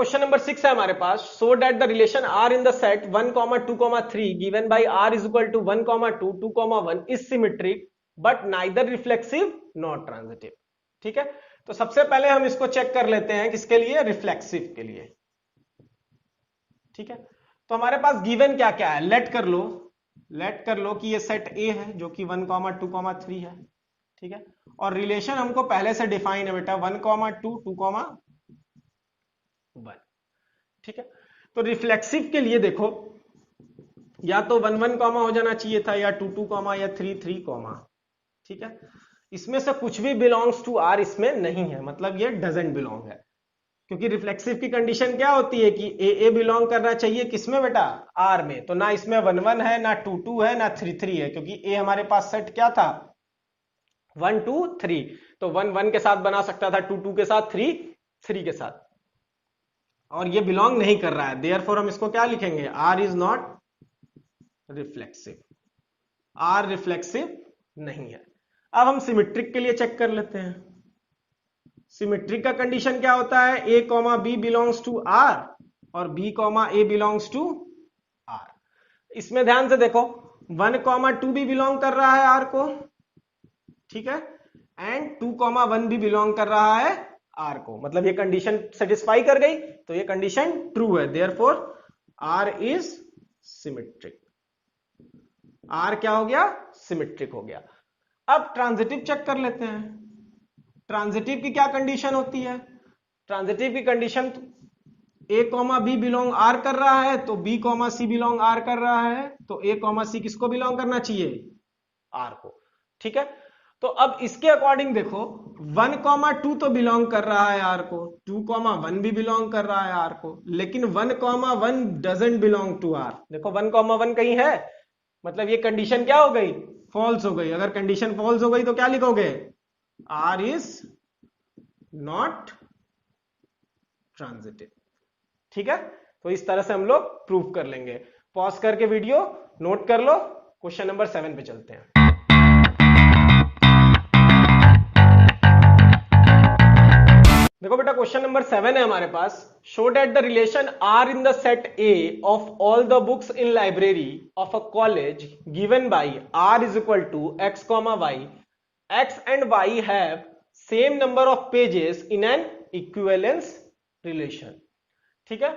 Question number 6 है हमारे पास, show that the relation R in the set 1, 2, 3 given by R is equal to 1, 2, 2, 1 is symmetric but neither reflexive not transitive. ठीक है, तो सबसे पहले हम इसको चेक कर लेते हैं, किसके लिए? रिफ्लेक्सिव के लिए। ठीक है, तो हमारे पास गिवन क्या क्या है, लेट कर लो कि ये सेट ए है जो कि 1, 2, 3 है। ठीक है, और रिलेशन हमको पहले से डिफाइन है बेटा 1, 2, 2, 1। ठीक है, तो रिफ्लेक्सिव के लिए देखो, या तो 1, 1 कॉमा हो जाना चाहिए था, या 2, 2 कॉमा, या 3, 3 कॉमा। ठीक है, इसमें से कुछ भी बिलोंग्स टू आर इसमें नहीं है, मतलब ये डजंट बिलोंग है, क्योंकि रिफ्लेक्सिव की कंडीशन क्या होती है कि ए बिलोंग करना चाहिए किसमें बेटा? आर में। तो ना इसमें 1, 1 है, ना 2, 2 है, ना 3, 3 है, क्योंकि ए हमारे पास सेट क्या था? 1, 2, 3। तो 1, 1 के साथ बना सकता था, 2, 2 के साथ, 3, 3 के साथ, और ये बिलोंग नहीं कर रहा है। देयरफॉर हम इसको क्या लिखेंगे? R is not reflexive, R reflexive नहीं है। अब हम सिमेट्रिक के लिए चेक कर लेते हैं। सिमेट्रिक का कंडीशन क्या होता है? A comma B belongs to R और B comma A belongs to R. इसमें ध्यान से देखो, 1, 2 भी बिलोंग कर रहा है आर को, ठीक है, एंड 2, 1 भी बिलोंग कर रहा है आर को, मतलब ये कंडीशन सेटिस्फाई कर गई, तो ये कंडीशन ट्रू है। Therefore R is symmetric. R क्या हो गया? सिमेट्रिक हो गया। अब ट्रांजिटिव चेक कर लेते हैं। ट्रांजिटिव की क्या कंडीशन होती है? ट्रांजिटिव की condition, A comma B belong R कर रहा है, तो B comma C belong R कर रहा है, तो ए कॉमा सी किसको बिलोंग करना चाहिए? आर को। ठीक है, तो अब इसके अकॉर्डिंग देखो, 1, 2 तो बिलोंग कर रहा है आर को, 2, 1 भी बिलोंग कर रहा है आर को, लेकिन 1, 1 डजंट बिलोंग टू आर। देखो 1, 1 कहीं है, मतलब ये कंडीशन क्या हो गई? फॉल्स हो गई। अगर कंडीशन फॉल्स हो गई तो क्या लिखोगे? R is not transitive. ठीक है, तो इस तरह से हम लोग प्रूव कर लेंगे। पॉज करके वीडियो नोट कर लो, क्वेश्चन नंबर 7 पे चलते हैं। देखो बेटा, क्वेश्चन नंबर 7 है हमारे पास, show that the relation R in the set A of all the books in library of a college given by R is equal to X comma Y, X and Y have same number of pages in an equivalence relation. ठीक है,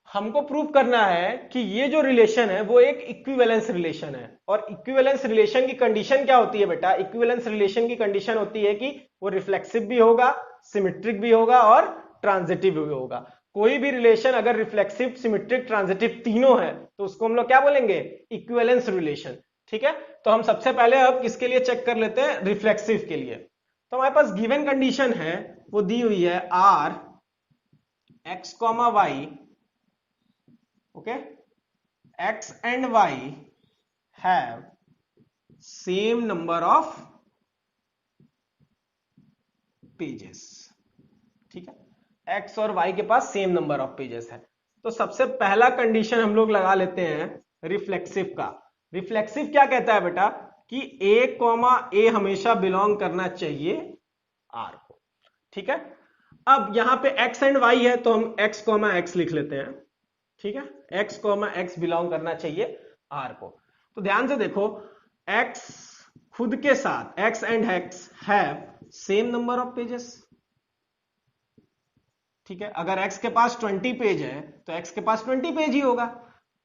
हमको prove करना है कि ये जो relation है वो एक इक्विवेलेंस रिलेशन है। और इक्विवेलेंस रिलेशन की कंडीशन क्या होती है बेटा? इक्विवेलेंस रिलेशन की कंडीशन होती है कि वो रिफ्लेक्सिव भी होगा, सिमेट्रिक भी होगा और ट्रांजिटिव भी होगा। कोई भी रिलेशन अगर रिफ्लेक्सिव, सिमेट्रिक, ट्रांजिटिव तीनों है तो उसको हम लोग क्या बोलेंगे? Equivalence relation. ठीक है, तो हम सबसे पहले अब किसके लिए चेक कर लेते हैं? रिफ्लेक्सिव के लिए। तो हमारे पास गिवन कंडीशन है, वो दी हुई है R X comma Y, okay, x and y have same number of pages। ठीक है, x और y के पास सेम नंबर ऑफ पेजेस है। तो सबसे पहला कंडीशन हम लोग लगा लेते हैं रिफ्लेक्सिव का। रिफ्लेक्सिव क्या कहता है बेटा? कि a कॉमा a हमेशा बिलोंग करना चाहिए r को। ठीक है, अब यहां पे x एंड y है तो हम x कॉमा x लिख लेते हैं। ठीक है, x कॉमा x बिलोंग करना चाहिए r को। तो ध्यान से देखो, x खुद के साथ, x and x have same number of pages. ठीक है, अगर x के पास 20 पेज है तो x के पास 20 पेज ही होगा,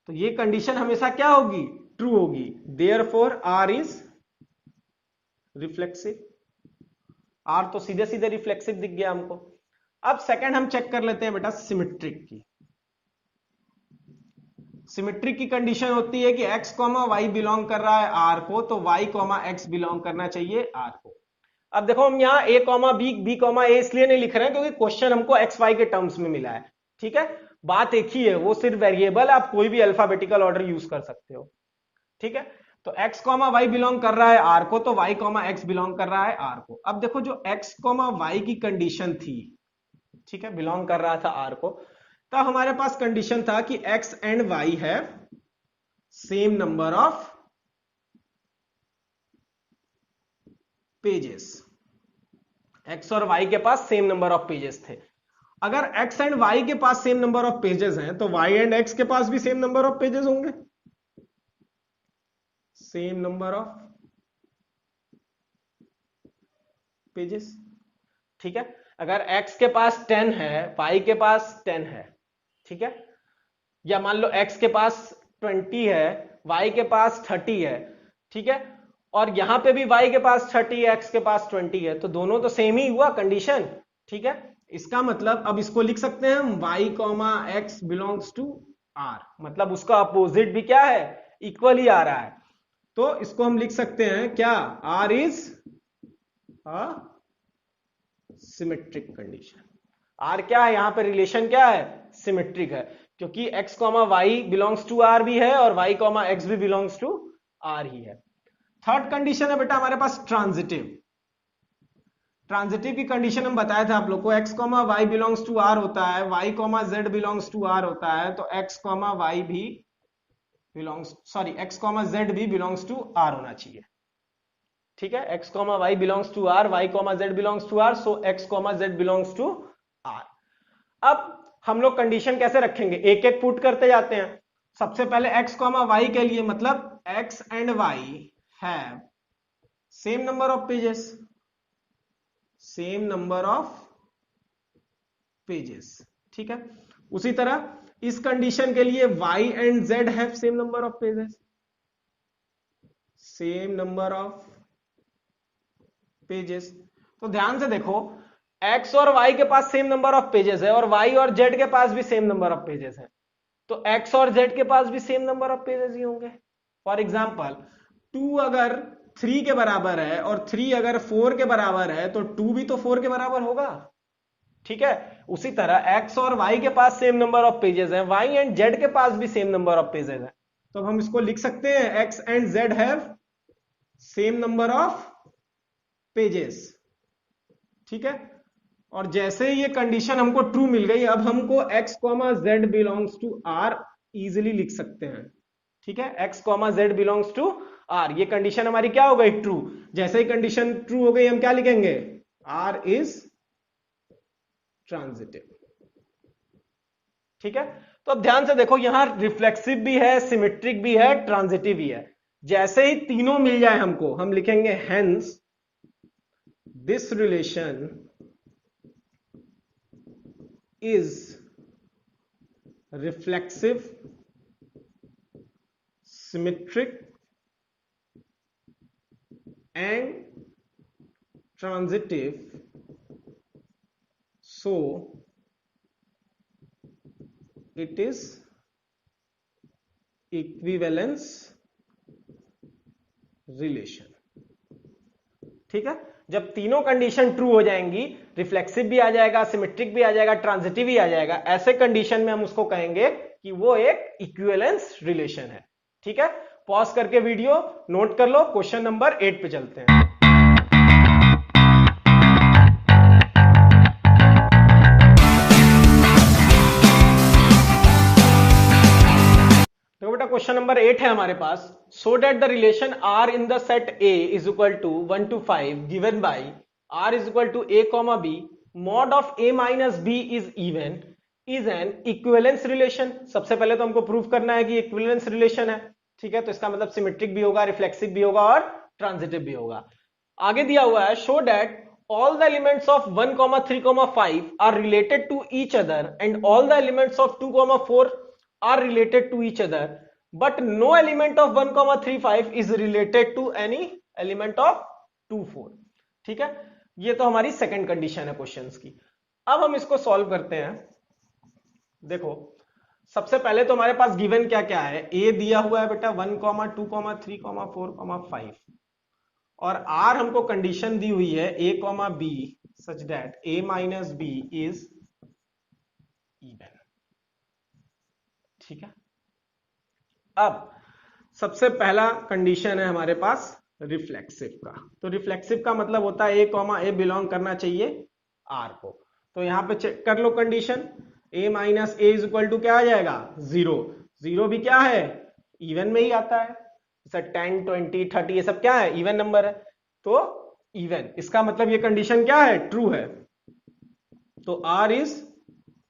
तो ये कंडीशन हमेशा क्या होगी? ट्रू होगी। Therefore r is reflexive. r तो सीधे सीधे रिफ्लेक्सिव दिख गया हमको। अब सेकंड हम चेक कर लेते हैं बेटा सिमेट्रिक की। सिमेट्रिक की कंडीशन होती है कि x कॉमा वाई बिलोंग कर रहा है r को, तो y कॉमा x बिलोंग करना चाहिए r को। अब देखो, हम यहाँ a comma b comma a इसलिए नहीं लिख रहे हैं क्योंकि क्वेश्चन हमको एक्स वाई के टर्म्स में मिला है। ठीक है, बात एक ही है, वो सिर्फ वेरिएबल, आप कोई भी अल्फाबेटिकल ऑर्डर यूज कर सकते हो। ठीक है, तो x कॉमा वाई बिलोंग कर रहा है r को, तो y कॉमा x बिलोंग कर रहा है r को। अब देखो, जो x कॉमा वाई की कंडीशन थी, ठीक है, बिलोंग कर रहा था r को, तब हमारे पास कंडीशन था कि x एंड y है same number of pages. x और y के पास सेम नंबर ऑफ पेजेस थे। अगर x एंड y के पास सेम नंबर ऑफ पेजेस हैं तो y एंड x के पास भी सेम नंबर ऑफ पेजेस होंगे, सेम नंबर ऑफ पेजेस। ठीक है, अगर x के पास 10 है, y के पास 10 है, ठीक है, या मान लो x के पास 20 है, y के पास 30 है, ठीक है, और यहां पे भी y के पास 30 है, x के पास 20 है, तो दोनों तो सेम ही हुआ कंडीशन। ठीक है, इसका मतलब अब इसको लिख सकते हैं हम y comma x belongs to r, मतलब उसका अपोजिट भी क्या है, इक्वल ही आ रहा है। तो इसको हम लिख सकते हैं क्या, r is a symmetric condition. r क्या है यहां पे, रिलेशन क्या है, सिमेट्रिक है, क्योंकि x comma Y belongs to r भी है और y कॉमा एक्स भी बिलोंग्स टू r ही है। थर्ड कंडीशन है बेटा हमारे पास ट्रांजिटिव। ट्रांजिटिव की कंडीशन हम बताए थे आप लोग को, x comma Y belongs to r होता है, y comma Z belongs to r होता है, तो x कॉमा वाई भी belongs, sorry x comma Z भी बिलोंग्स टू r होना चाहिए। ठीक है, x comma Y belongs to r, y comma Z belongs to r, so x comma Z belongs to r। अब हम लोग कंडीशन कैसे रखेंगे, एक एक पुट करते जाते हैं। सबसे पहले x कॉमा वाई के लिए, मतलब x and y have same number of pages, same number of pages. ठीक है, उसी तरह इस कंडीशन के लिए y and z have same number of pages, same number of pages. तो ध्यान से देखो, x और y के पास सेम नंबर ऑफ पेजेस है और y और z के पास भी सेम नंबर ऑफ पेजेस है, तो x और z के पास भी सेम नंबर ऑफ पेजेस ही होंगे। फॉर एग्जाम्पल 2 अगर 3 के बराबर है और 3 अगर 4 के बराबर है तो 2 भी तो 4 के बराबर होगा। ठीक है, उसी तरह x और y के पास सेम नंबर ऑफ पेजेस है, y एंड z के पास भी सेम नंबर ऑफ पेजेस है, तो हम इसको लिख सकते हैं x and z have same number of pages. ठीक है, और जैसे ही ये कंडीशन हमको ट्रू मिल गई, अब हमको x comma Z belongs to R easily लिख सकते हैं। ठीक है, x comma Z belongs to R, ये कंडीशन हमारी क्या हो गई, ट्रू। जैसे ही कंडीशन ट्रू हो गई हम क्या लिखेंगे, r इज ट्रांजिटिव। ठीक है, तो अब ध्यान से देखो, यहां रिफ्लेक्सिव भी है, सिमेट्रिक भी है, ट्रांजिटिव भी है। जैसे ही तीनों मिल जाए हमको, हम लिखेंगे hence this relation is reflexive, symmetric and transitive, so it is equivalence relation। ठीक है, जब तीनों कंडीशन ट्रू हो जाएंगी, रिफ्लेक्सिव भी आ जाएगा, सिमेट्रिक भी आ जाएगा, ट्रांजिटिव भी आ जाएगा, ऐसे कंडीशन में हम उसको कहेंगे कि वो एक इक्विवेलेंस रिलेशन है। ठीक है, पॉज करके वीडियो नोट कर लो, क्वेश्चन नंबर 8 पे चलते हैं। तो बेटा क्वेश्चन नंबर 8 है हमारे पास, show that the relation r in the set A is equal to 1 to 5 given by r is equal to a comma b mod of a minus b is even is an equivalence relation. सबसे पहले तो हमको prove करना है कि equivalence relation है। ठीक है, तो इसका मतलब सिमेट्रिक भी होगा, रिफ्लेक्सिव भी होगा और ट्रांजिटिव भी होगा। आगे दिया हुआ है, show that all the elements of 1, 3, 5 are related to each other and all the elements of 2, 4 are related to each other, but no element of 1, 3, 5 is related to any element of 2, 4। ठीक है, ये तो हमारी second condition है questions की। अब हम इसको सॉल्व करते हैं। देखो, सबसे पहले तो हमारे पास गिवन क्या क्या है, a दिया हुआ है बेटा 1, 2, 3, 4, 5 और r हमको कंडीशन दी हुई है a, b such that a minus b is even. ठीक है, अब सबसे पहला कंडीशन है हमारे पास रिफ्लेक्सिव का। तो रिफ्लेक्सिव का मतलब होता है a बिलोंग करना चाहिए r को। तो यहां पे चेक कर लो condition, a minus A is equal to क्या आ जाएगा, 0। 0 भी क्या है, इवन में ही आता है, जैसे 10, 20, 30 ये सब क्या है, इवन नंबर है, तो इवन। इसका मतलब ये कंडीशन क्या है, ट्रू है। तो r इज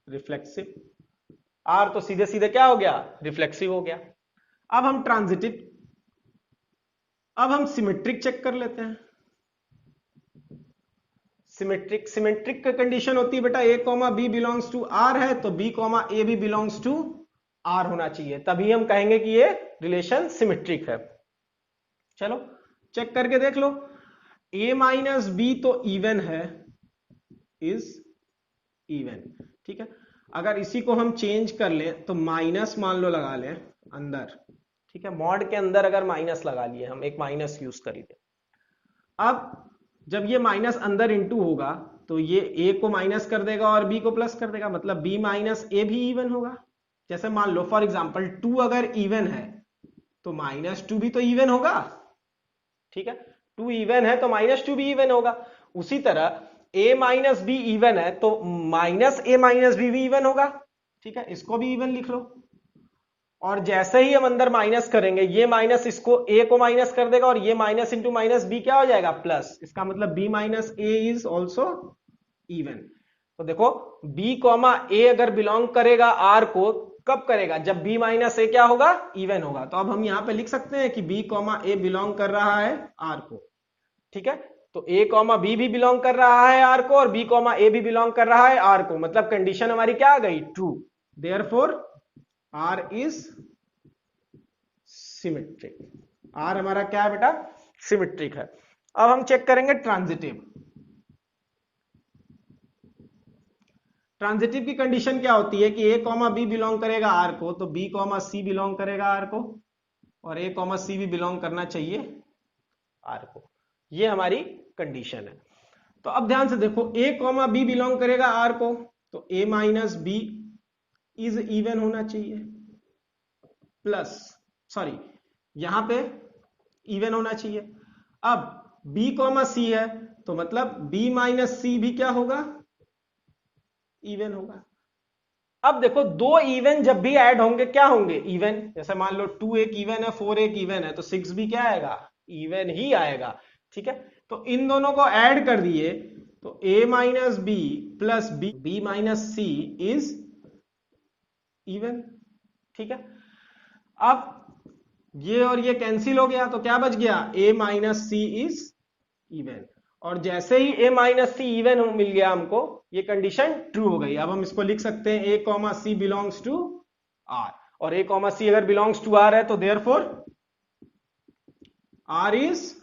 रिफ्लेक्सिव, आर तो सीधे सीधे क्या हो गया, रिफ्लेक्सिव हो गया। अब हम ट्रांजिटिव, अब हम सिमेट्रिक चेक कर लेते हैं। सिमेट्रिक, सिमेट्रिक की कंडीशन होती है बेटा a comma B belongs to R है तो b कॉमा ए भी बिलोंग्स टू आर होना चाहिए, तभी हम कहेंगे कि ये रिलेशन सिमेट्रिक है। चलो चेक करके देख लो, a माइनस बी तो इवन है, इज इवन, ठीक है। अगर इसी को हम चेंज कर लें तो माइनस मान लो लगा लें अंदर, ठीक है, मॉड के अंदर अगर माइनस लगा लिए, हम एक माइनस यूज कर लिए। अब जब ये माइनस अंदर इंटू होगा तो ये a को माइनस कर देगा और b को प्लस कर देगा, मतलब b माइनस ए भी इवन होगा। जैसे मान लो फॉर एग्जांपल 2 अगर इवन है तो माइनस 2 भी तो इवन होगा, ठीक है, 2 इवन है तो माइनस 2 भी इवन होगा। उसी तरह a माइनस बी इवन है तो माइनस ए माइनस बी भी इवन होगा, ठीक है, इसको भी इवन लिख लो। और जैसे ही हम अंदर माइनस करेंगे, ये माइनस इसको a को माइनस कर देगा और ये माइनस इंटू माइनस b क्या हो जाएगा, प्लस, इसका मतलब b minus A is also even. तो देखो b कॉमा ए अगर बिलोंग करेगा r को, कब करेगा, जब b माइनस ए क्या होगा, इवन होगा। तो अब हम यहां पे लिख सकते हैं कि b कॉमा ए बिलोंग कर रहा है r को, ठीक है। तो a कॉमा बी भी बिलोंग कर रहा है r को और b कॉमा ए भी बिलोंग कर रहा है r को, मतलब कंडीशन हमारी क्या आ गई, true. Therefore R is symmetric, R हमारा क्या है बेटा, सिमेट्रिक है। अब हम चेक करेंगे ट्रांजिटिव। ट्रांजिटिव की कंडीशन क्या होती है कि a कॉमा बी बिलोंग करेगा R को तो b कॉमा सी बिलोंग करेगा R को और a कॉमा सी भी बिलोंग करना चाहिए R को, ये हमारी कंडीशन है। तो अब ध्यान से देखो, a कॉमा बी बिलोंग करेगा R को तो a minus B is even होना चाहिए, प्लस, सॉरी यहां पे इवन होना चाहिए। अब b कॉमा सी है तो मतलब b माइनस सी भी क्या होगा, इवन होगा। अब देखो दो इवन जब भी ऐड होंगे क्या होंगे, इवन। जैसे मान लो 2 एक इवन है, 4 एक इवन है तो 6 भी क्या आएगा, इवन ही आएगा, ठीक है। तो इन दोनों को ऐड कर दिए तो a minus B plus B minus C is even, ठीक है। अब ये और ये कैंसिल हो गया तो क्या बच गया, a minus C is even. और जैसे ही a माइनस सी इवन मिल गया हमको, ये कंडीशन ट्रू हो गई। अब हम इसको लिख सकते हैं a comma C belongs to r, और a कॉमा सी अगर बिलोंग्स टू r है तो देयरफॉर r इज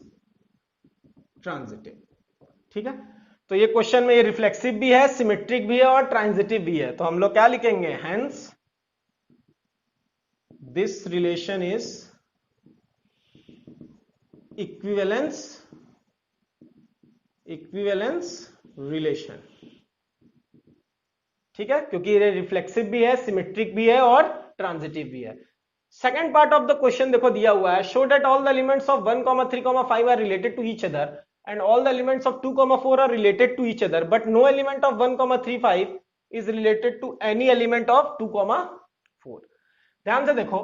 ट्रांजिटिव, ठीक है। तो ये क्वेश्चन में ये रिफ्लेक्सिव भी है, सिमेट्रिक भी है और ट्रांजिटिव भी है। तो हम लोग क्या लिखेंगे, hence this relation is equivalence relation, ठीक है, क्योंकि ये रिफ्लेक्सिव भी है, सिमेट्रिक भी है और ट्रांजिटिव भी है। Second part of the question देखो दिया हुआ है, show that all the elements of 1, 3, 5 are related to each other and all the elements of 2, 4 are related to each other but no element of 1, 3, 5 is related to any element of 2, 4। ध्यान से देखो,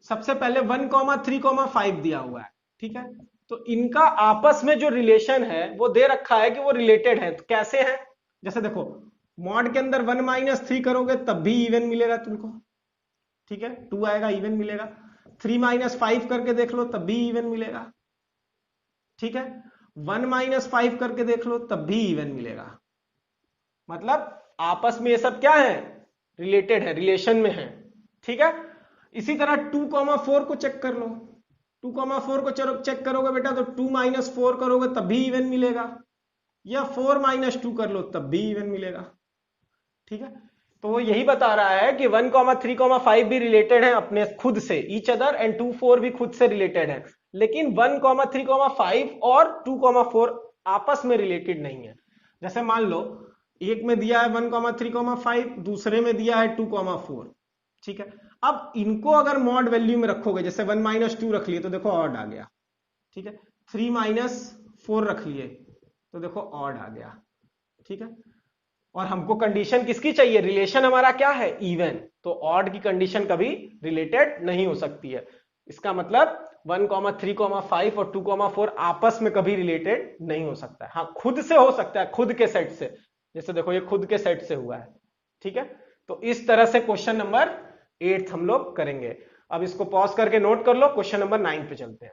सबसे पहले 1, 3, 5 दिया हुआ है, ठीक है। तो इनका आपस में जो रिलेशन है वो दे रखा है कि वो रिलेटेड है। तो कैसे है, जैसे देखो मॉड के अंदर 1 माइनस 3 करोगे तब भी इवन मिलेगा तुमको, ठीक है, 2 आएगा इवन मिलेगा। 3 माइनस 5 करके देख लो तब भी इवन मिलेगा, ठीक है। 1 माइनस 5 करके देख लो तब भी इवन मिलेगा। मतलब आपस में ये सब क्या है, रिलेटेड है, रिलेशन में है, ठीक है। इसी तरह 2, 4 को चेक कर लो, 2, 4 को चेक करोगे बेटा तो 2 माइनस 4 करोगे तब भी इवन मिलेगा, या 4 माइनस 2 कर लो तब भी इवन मिलेगा, ठीक है। तो वो यही बता रहा है कि 1, 3, 5 भी रिलेटेड है अपने खुद से, ईच अदर, एंड 2, 4 भी खुद से रिलेटेड है, लेकिन 1, 3, 5 और 2, 4 आपस में रिलेटेड नहीं है। जैसे मान लो एक में दिया है 1, 3, 5, दूसरे में दिया है 2, 4, ठीक है। अब इनको अगर मॉड वैल्यू में रखोगे, जैसे 1 माइनस 2 रख लिए तो देखो ऑड आ गया, ठीक है। 3 माइनस 4 रख लिए तो देखो ऑड आ गया, ठीक है। और हमको कंडीशन किसकी चाहिए, रिलेशन हमारा क्या है, इवन। तो ऑड की कंडीशन कभी रिलेटेड नहीं हो सकती है। इसका मतलब 1, 3, 5 और 2, 4 आपस में कभी रिलेटेड नहीं हो सकता है। हाँ खुद से हो सकता है, खुद के सेट से, जैसे देखो ये खुद के सेट से हुआ है, ठीक है। तो इस तरह से क्वेश्चन नंबर 8 हम लोग करेंगे। अब इसको पॉज करके नोट कर लो, क्वेश्चन नंबर 9 पे चलते हैं।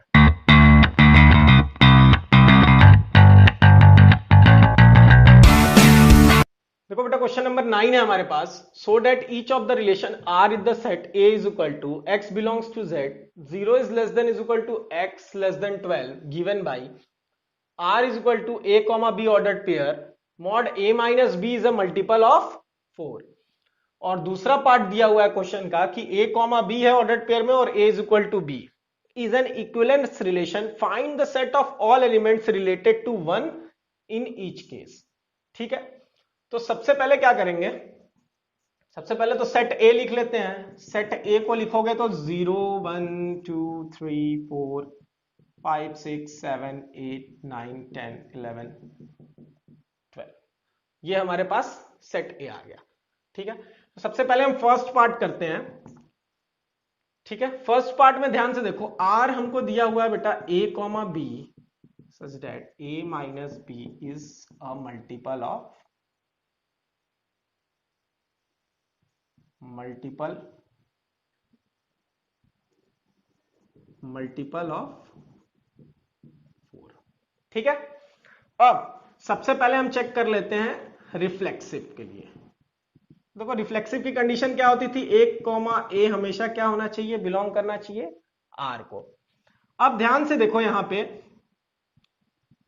देखो बेटा क्वेश्चन नंबर 9 है हमारे पास। Show that each of the relation R is the set A is equal to X belongs to Z, 0 is less than is equal to X less than 12 given by R is equal to A comma B ordered pair mod A minus B is a multiple of 4। और दूसरा part दिया हुआ है question का कि A comma B है ordered pair में और A is equal to B is an equivalence relation, find the set of all elements related to 1 in each case. ठीक है, तो सबसे पहले क्या करेंगे, सबसे पहले तो सेट ए लिख लेते हैं। सेट ए को लिखोगे तो 0 1 2 3 4 5 6 7 8 9 10 11 12, ये हमारे पास सेट ए आ गया। ठीक है, तो सबसे पहले हम फर्स्ट पार्ट करते हैं। ठीक है, फर्स्ट पार्ट में ध्यान से देखो, आर हमको दिया हुआ है बेटा A comma B such that A minus B is a multiple of multiple of 4। ठीक है, अब सबसे पहले हम चेक कर लेते हैं रिफ्लेक्सिव के लिए। देखो रिफ्लेक्सिव की कंडीशन क्या होती थी, एक कॉमा ए हमेशा क्या होना चाहिए, बिलोंग करना चाहिए आर को। अब ध्यान से देखो यहां पे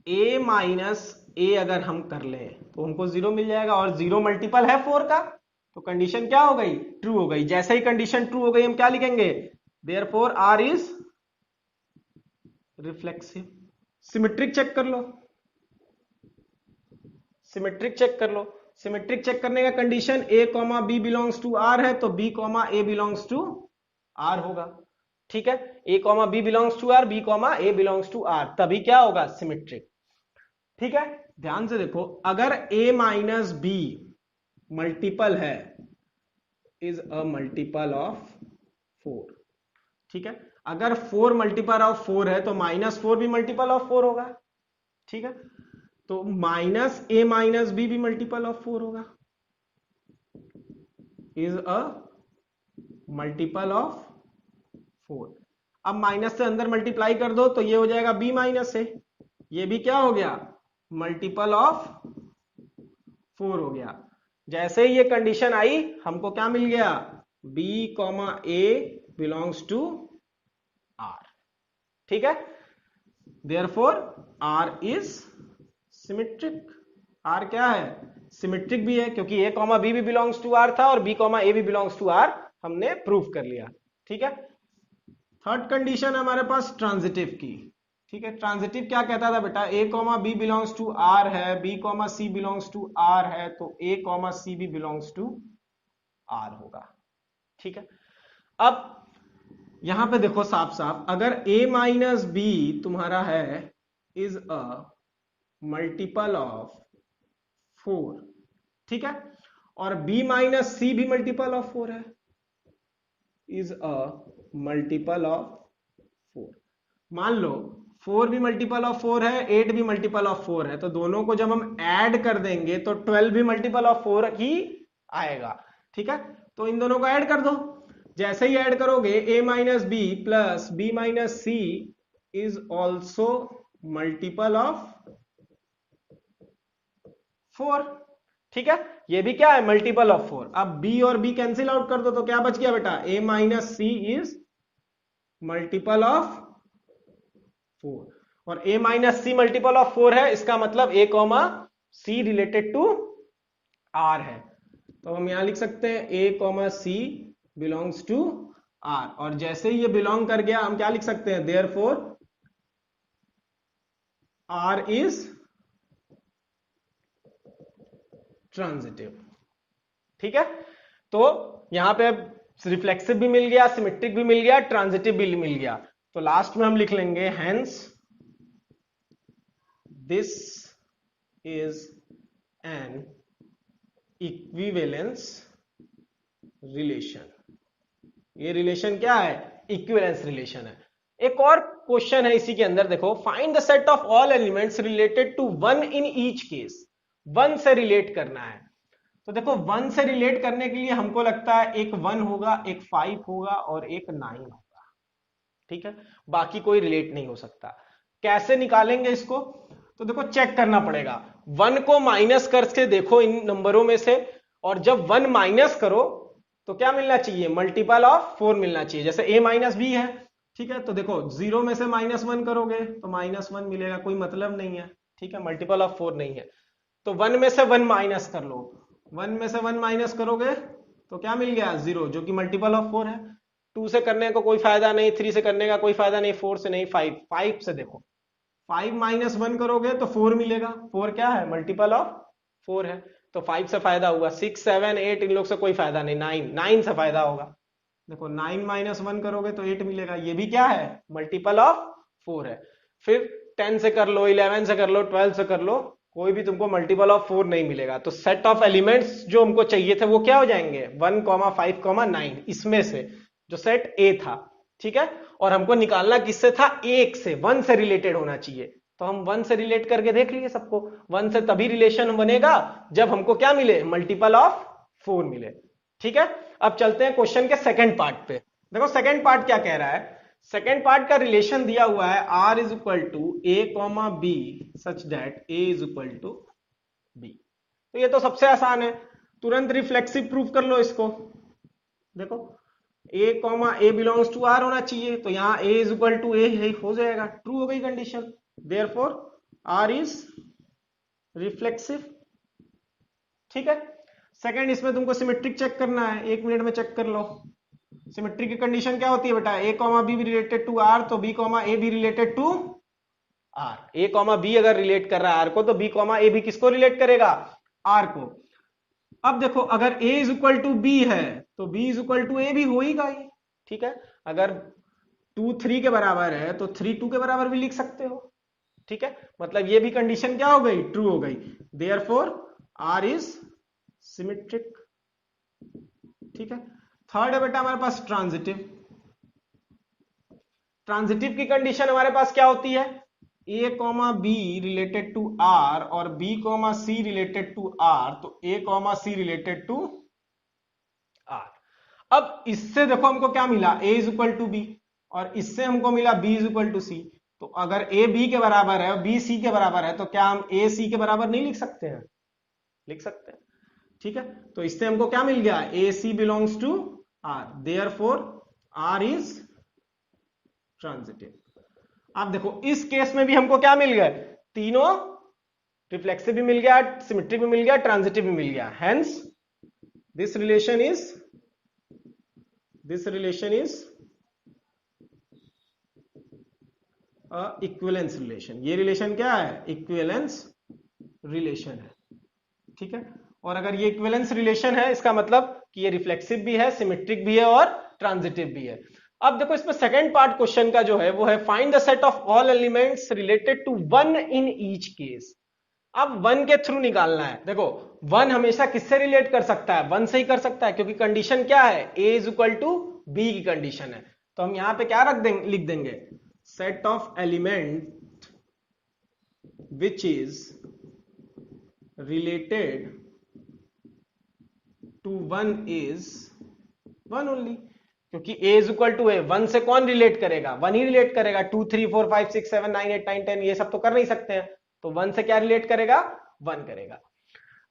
ए माइनस ए अगर हम कर ले तो हमको 0 मिल जाएगा और 0 मल्टीपल है 4 का, तो कंडीशन क्या हो गई, ट्रू हो गई। जैसे ही कंडीशन ट्रू हो गई हम क्या लिखेंगे, therefore R is reflexive. Symmetric check कर लो, सिमेट्रिक चेक कर लो। सिमेट्रिक चेक करने का condition A comma B belongs to R है तो B comma A belongs to R होगा। ठीक है, A comma B belongs to R, B comma A belongs to R, तभी क्या होगा, सिमेट्रिक। ठीक है, ध्यान से देखो, अगर ए माइनस बी मल्टीपल है इज अ मल्टीपल ऑफ 4। ठीक है, अगर 4 मल्टीपल ऑफ 4 है तो -4 भी मल्टीपल ऑफ 4 होगा। ठीक है, तो माइनस ए माइनस बी भी मल्टीपल ऑफ 4 होगा, इज अ मल्टीपल ऑफ 4। अब माइनस से अंदर मल्टीप्लाई कर दो तो ये हो जाएगा बी माइनस ए, ये भी क्या हो गया, मल्टीपल ऑफ 4 हो गया। जैसे ही ये कंडीशन आई हमको क्या मिल गया, B comma A belongs to R. ठीक है, therefore R is symmetric. R क्या है, सिमेट्रिक भी है, क्योंकि ए कॉमा बी भी बिलोंग्स टू आर था और बी कॉमा ए भी बिलोंग्स टू आर, हमने प्रूफ कर लिया। ठीक है, थर्ड कंडीशन है हमारे पास ट्रांजिटिव की। ठीक है, ट्रांजिटिव क्या कहता था बेटा, A comma B belongs to R है, B comma C belongs to R है, तो ए कॉमा सी भी बिलोंग्स टू आर होगा। ठीक है, अब यहां पे देखो साफ साफ, अगर a माइनस बी तुम्हारा है इज अ मल्टीपल ऑफ 4, ठीक है, और b माइनस सी भी मल्टीपल ऑफ 4 है, इज अ मल्टीपल ऑफ 4। मान लो 4 भी मल्टीपल ऑफ 4 है, 8 भी मल्टीपल ऑफ 4 है, तो दोनों को जब हम ऐड कर देंगे तो 12 भी मल्टीपल ऑफ 4 ही आएगा। ठीक है, तो इन दोनों को ऐड कर दो। जैसे ही ऐड करोगे a minus B plus B minus C is also multiple of 4। ठीक है, ये भी क्या है, मल्टीपल ऑफ 4। अब b और b कैंसिल आउट कर दो तो क्या बच गया बेटा, a minus C is multiple of 4, और a minus C multiple of 4 है, इसका मतलब a comma C related to r है, तो हम यहां लिख सकते हैं a comma C belongs to R. और जैसे ही ये बिलोंग कर गया हम क्या लिख सकते हैं, देयरफॉर आर इज ट्रांजिटिव। ठीक है, तो यहां पे रिफ्लेक्सिव भी मिल गया, सिमेट्रिक भी मिल गया, ट्रांजिटिव भी मिल गया, तो लास्ट में हम लिख लेंगे hence this is an equivalence relation. ये रिलेशन क्या है, इक्विवेलेंस रिलेशन है। एक और क्वेश्चन है इसी के अंदर, देखो, find the set of all elements related to 1 in each case. 1 से रिलेट करना है। तो देखो 1 से रिलेट करने के लिए हमको लगता है एक 1 होगा, एक 5 होगा और एक 9 होगा, ठीक है, बाकी कोई रिलेट नहीं हो सकता। कैसे निकालेंगे इसको? तो देखो चेक करना पड़ेगा, 1 को माइनस करके देखो इन नंबरों में से, और जब 1 माइनस करो तो क्या मिलना चाहिए? मल्टीपल ऑफ 4 मिलना चाहिए। जैसे a माइनस बी है, ठीक है, तो देखो 0 में से -1 करोगे तो -1 मिलेगा, कोई मतलब नहीं है, ठीक है, मल्टीपल ऑफ 4 नहीं है। तो 1 में से 1 माइनस कर लो, 1 में से 1 माइनस करोगे तो क्या मिल गया? 0, जो कि मल्टीपल ऑफ 4 है। 2 से करने को कोई फायदा नहीं, 3 से करने का कोई फायदा नहीं, 4 से नहीं, 5 से देखो, 5 माइनस 1 करोगे तो 4 मिलेगा, 4 क्या है? मल्टीपल ऑफ 4 है, तो 5 से फायदा हुआ। 6, 7, 8 इन लोग से कोई फायदा नहीं, 9 से फायदा होगा। देखो 9 माइनस 1 करोगे तो 8 मिलेगा, ये भी क्या है? मल्टीपल ऑफ 4 है। फिर 10 से कर लो, 11 से कर लो, 12 से कर लो, कोई भी तुमको मल्टीपल ऑफ 4 नहीं मिलेगा। तो सेट ऑफ एलिमेंट्स जो हमको चाहिए थे वो क्या हो जाएंगे? 1, 5, 9, इसमें से जो सेट ए था, ठीक है, और हमको निकालना किससे था? 1 से, 1 से रिलेटेड होना चाहिए। तो हम 1 से रिलेट करके देख लिए सबको, 1 से तभी रिलेशन बनेगा जब हमको क्या मिले? मल्टीपल ऑफ 4 मिले, ठीक है। अब चलते हैं क्वेश्चन के सेकंड पार्ट पे। देखो सेकंड पार्ट क्या कह रहा है? सेकंड पार्ट का रिलेशन दिया हुआ है r is equal to a comma B such that a is equal to b। तो ये तो सबसे आसान है, तुरंत रिफ्लेक्सिव प्रूफ कर लो इसको। देखो a comma a belongs to r होना चाहिए, तो यहां a is equal to a हो जाएगा, ट्रू हो गई condition. Therefore r is reflexive, ठीक है। सेकंड, इसमें तुमको सिमेट्रिक चेक करना है, 1 मिनट में चेक कर लो। सिमेट्रिक की कंडीशन क्या होती है बेटा? a कॉमा बी भी रिलेटेड टू r, तो b कॉमा a भी related to r। a comma B अगर रिलेट कर रहा है r को, तो b कॉमा a भी किसको रिलेट करेगा? r को। अब देखो अगर a is equal to B है तो b is equal to a भी होगा ही, ठीक है। अगर 2 3 के बराबर है तो 3 2 के बराबर भी लिख सकते हो, ठीक है। मतलब ये भी कंडीशन क्या हो गई? ट्रू हो गई। देयरफॉर r इज सिमेट्रिक, ठीक है। थर्ड है बेटा हमारे पास ट्रांजिटिव। ट्रांजिटिव की कंडीशन हमारे पास क्या होती है? a comma B related to r और b comma C related to r, तो a comma C related to r। अब इससे देखो हमको क्या मिला? a is equal to B, और इससे हमको मिला b is equal to C. तो अगर a b के बराबर है और b c के बराबर है, तो क्या हम a c के बराबर नहीं लिख सकते हैं? लिख सकते हैं, ठीक है। तो इससे हमको क्या मिल गया? A C belongs to R, therefore R is transitive. आप देखो इस केस में भी हमको क्या मिल गया? तीनों, रिफ्लेक्सिव भी मिल गया, सिमेट्रिक भी मिल गया, ट्रांजिटिव भी मिल गया। Hence this relation is equivalence relation. ये रिलेशन क्या है? इक्विवेलेंस रिलेशन है, ठीक है। और अगर ये इक्विवेलेंस रिलेशन है, इसका मतलब कि ये रिफ्लेक्सिव भी है, सिमेट्रिक भी है और ट्रांजिटिव भी है। अब देखो इसमें सेकंड पार्ट क्वेश्चन का जो है वो है find the set of all elements related to 1 in each case. अब 1 के थ्रू निकालना है। देखो 1 हमेशा किससे रिलेट कर सकता है? 1 से ही कर सकता है, क्योंकि कंडीशन क्या है? a is equal to B की कंडीशन है। तो हम यहां पे क्या रख देंगे? लिख देंगे set of element which is related to 1 is 1 only, क्योंकि a is equal to A. 1 से कौन रिलेट करेगा? 1 ही रिलेट करेगा। 2 3 4 5 6 7 9 8 9 10 ये सब तो कर नहीं सकते हैं, तो 1 से क्या रिलेट करेगा? 1 करेगा।